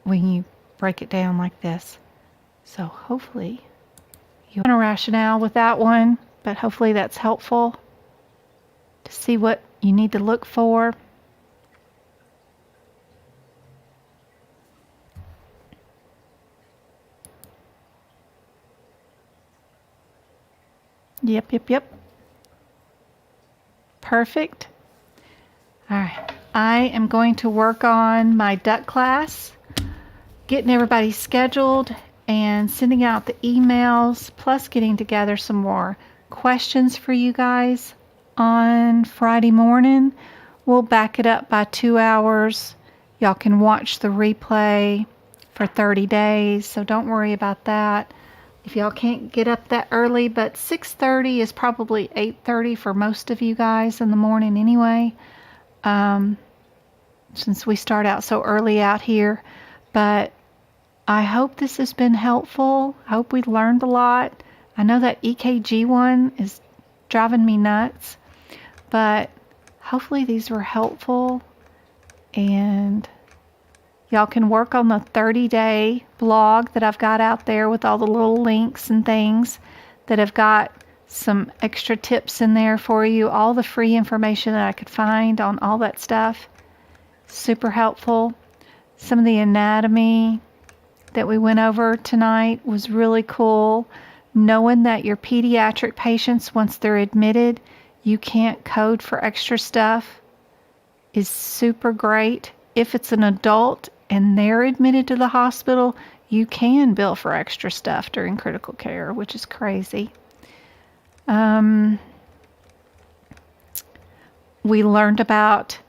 when you break it down like this. So hopefully you have a rationale with that one, but hopefully that's helpful to see what you need to look for. Yep. Perfect. All right. I am going to work on my duct class, getting everybody scheduled and sending out the emails, plus getting together some more questions for you guys on Friday morning. We'll back it up by 2 hours. Y'all can watch the replay for 30 days, so don't worry about that. If y'all can't get up that early, but 6:30 is probably 8:30 for most of you guys in the morning anyway, since we start out so early out here. But I hope this has been helpful. I hope we learned a lot. I know that EKG one is driving me nuts, but hopefully these were helpful, and y'all can work on the 30-day blog that I've got out there with all the little links and things that have got some extra tips in there for you, all the free information that I could find on all that stuff. Super helpful. Some of the anatomy that we went over tonight was really cool. Knowing that your pediatric patients, once they're admitted, you can't code for extra stuff is super great. If it's an adult and they're admitted to the hospital, you can bill for extra stuff during critical care, which is crazy. We learned about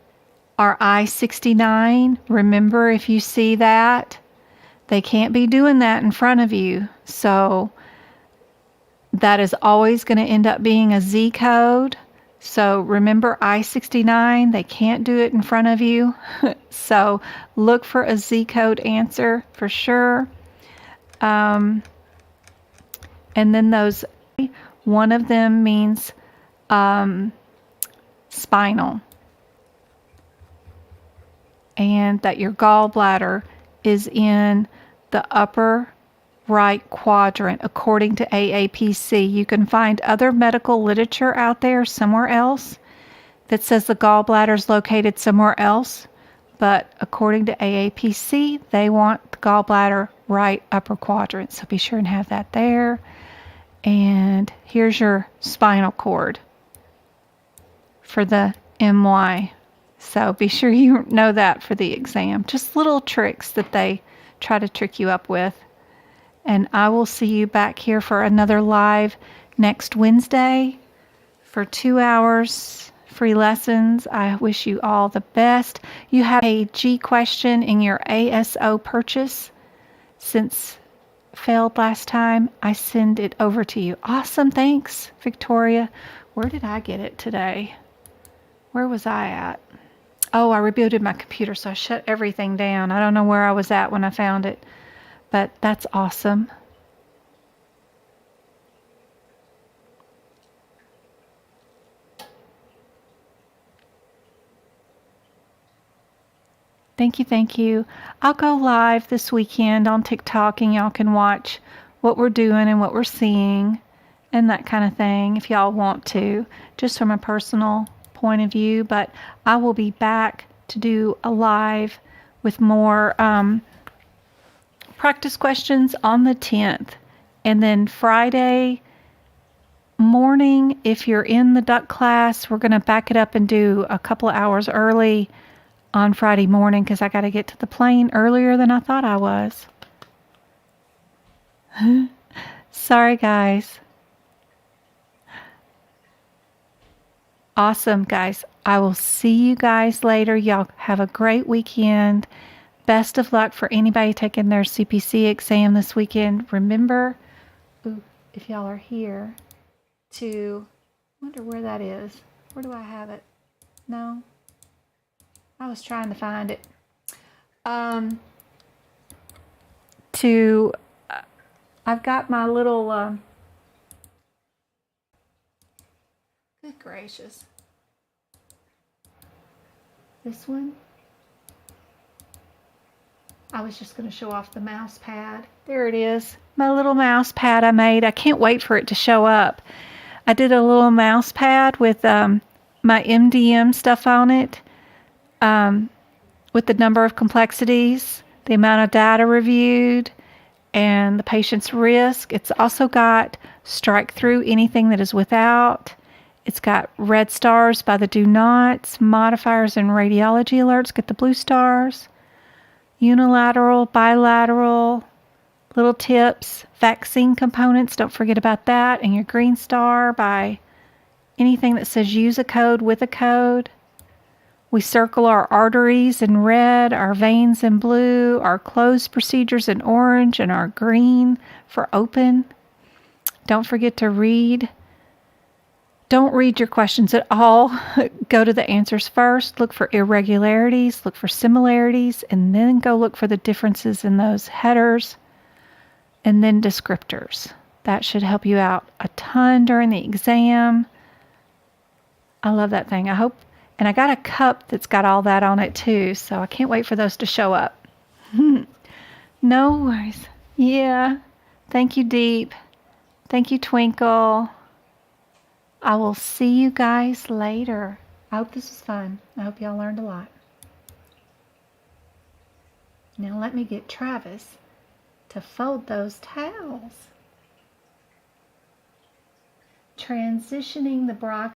our I-69. Remember, if you see that, they can't be doing that in front of you. So that is always going to end up being a Z code. So remember I-69, they can't do it in front of you. So look for a Z code answer for sure. And then those, one of them means spinal. And that your gallbladder is in the upper right quadrant according to AAPC. You can find other medical literature out there somewhere else that says the gallbladder is located somewhere else, but according to AAPC, they want the gallbladder right upper quadrant. So be sure and have that there. And here's your spinal cord for the MY. So be sure you know that for the exam. Just little tricks that they try to trick you up with. And I will see you back here for another live next Wednesday for 2 hours, free lessons. I wish you all the best. You have a G question in your ASO purchase since failed last time. I send it over to you. Awesome. Thanks, Victoria. Where did I get it today? Where was I at? Oh, I rebooted my computer, so I shut everything down. I don't know where I was at when I found it. But that's awesome. Thank you. I'll go live this weekend on TikTok and y'all can watch what we're doing and what we're seeing and that kind of thing if y'all want to, just from a personal point of view. But I will be back to do a live with more practice questions on the 10th. And then Friday morning, if you're in the duct class, we're going to back it up and do a couple of hours early on Friday morning because I got to get to the plane earlier than I thought I was. Sorry, guys. Awesome, guys. I will see you guys later. Y'all have a great weekend. Best of luck for anybody taking their CPC exam this weekend. Remember, if y'all are here, to wonder where that is. Where do I have it? No? I was trying to find it. I've got my little, good gracious. This one. I was just going to show off the mouse pad. There it is. My little mouse pad I made. I can't wait for it to show up. I did a little mouse pad with my MDM stuff on it, with the number of complexities, the amount of data reviewed, and the patient's risk. It's also got strike through anything that is without. It's got red stars by the do nots, modifiers and radiology alerts, get the blue stars, unilateral, bilateral, little tips, vaccine components, don't forget about that, and your green star by anything that says use a code with a code. We circle our arteries in red, our veins in blue, our closed procedures in orange, and our green for open. Don't forget to read. Don't read your questions at all. Go to the answers first. Look for irregularities. Look for similarities. And then go look for the differences in those headers. And then descriptors. That should help you out a ton during the exam. I love that thing. I hope. And I got a cup that's got all that on it too. So I can't wait for those to show up. No worries. Yeah. Thank you, Deep. Thank you, Twinkle. I will see you guys later. I hope this was fun. I hope y'all learned a lot. Now let me get Travis to fold those towels. Transitioning the broccoli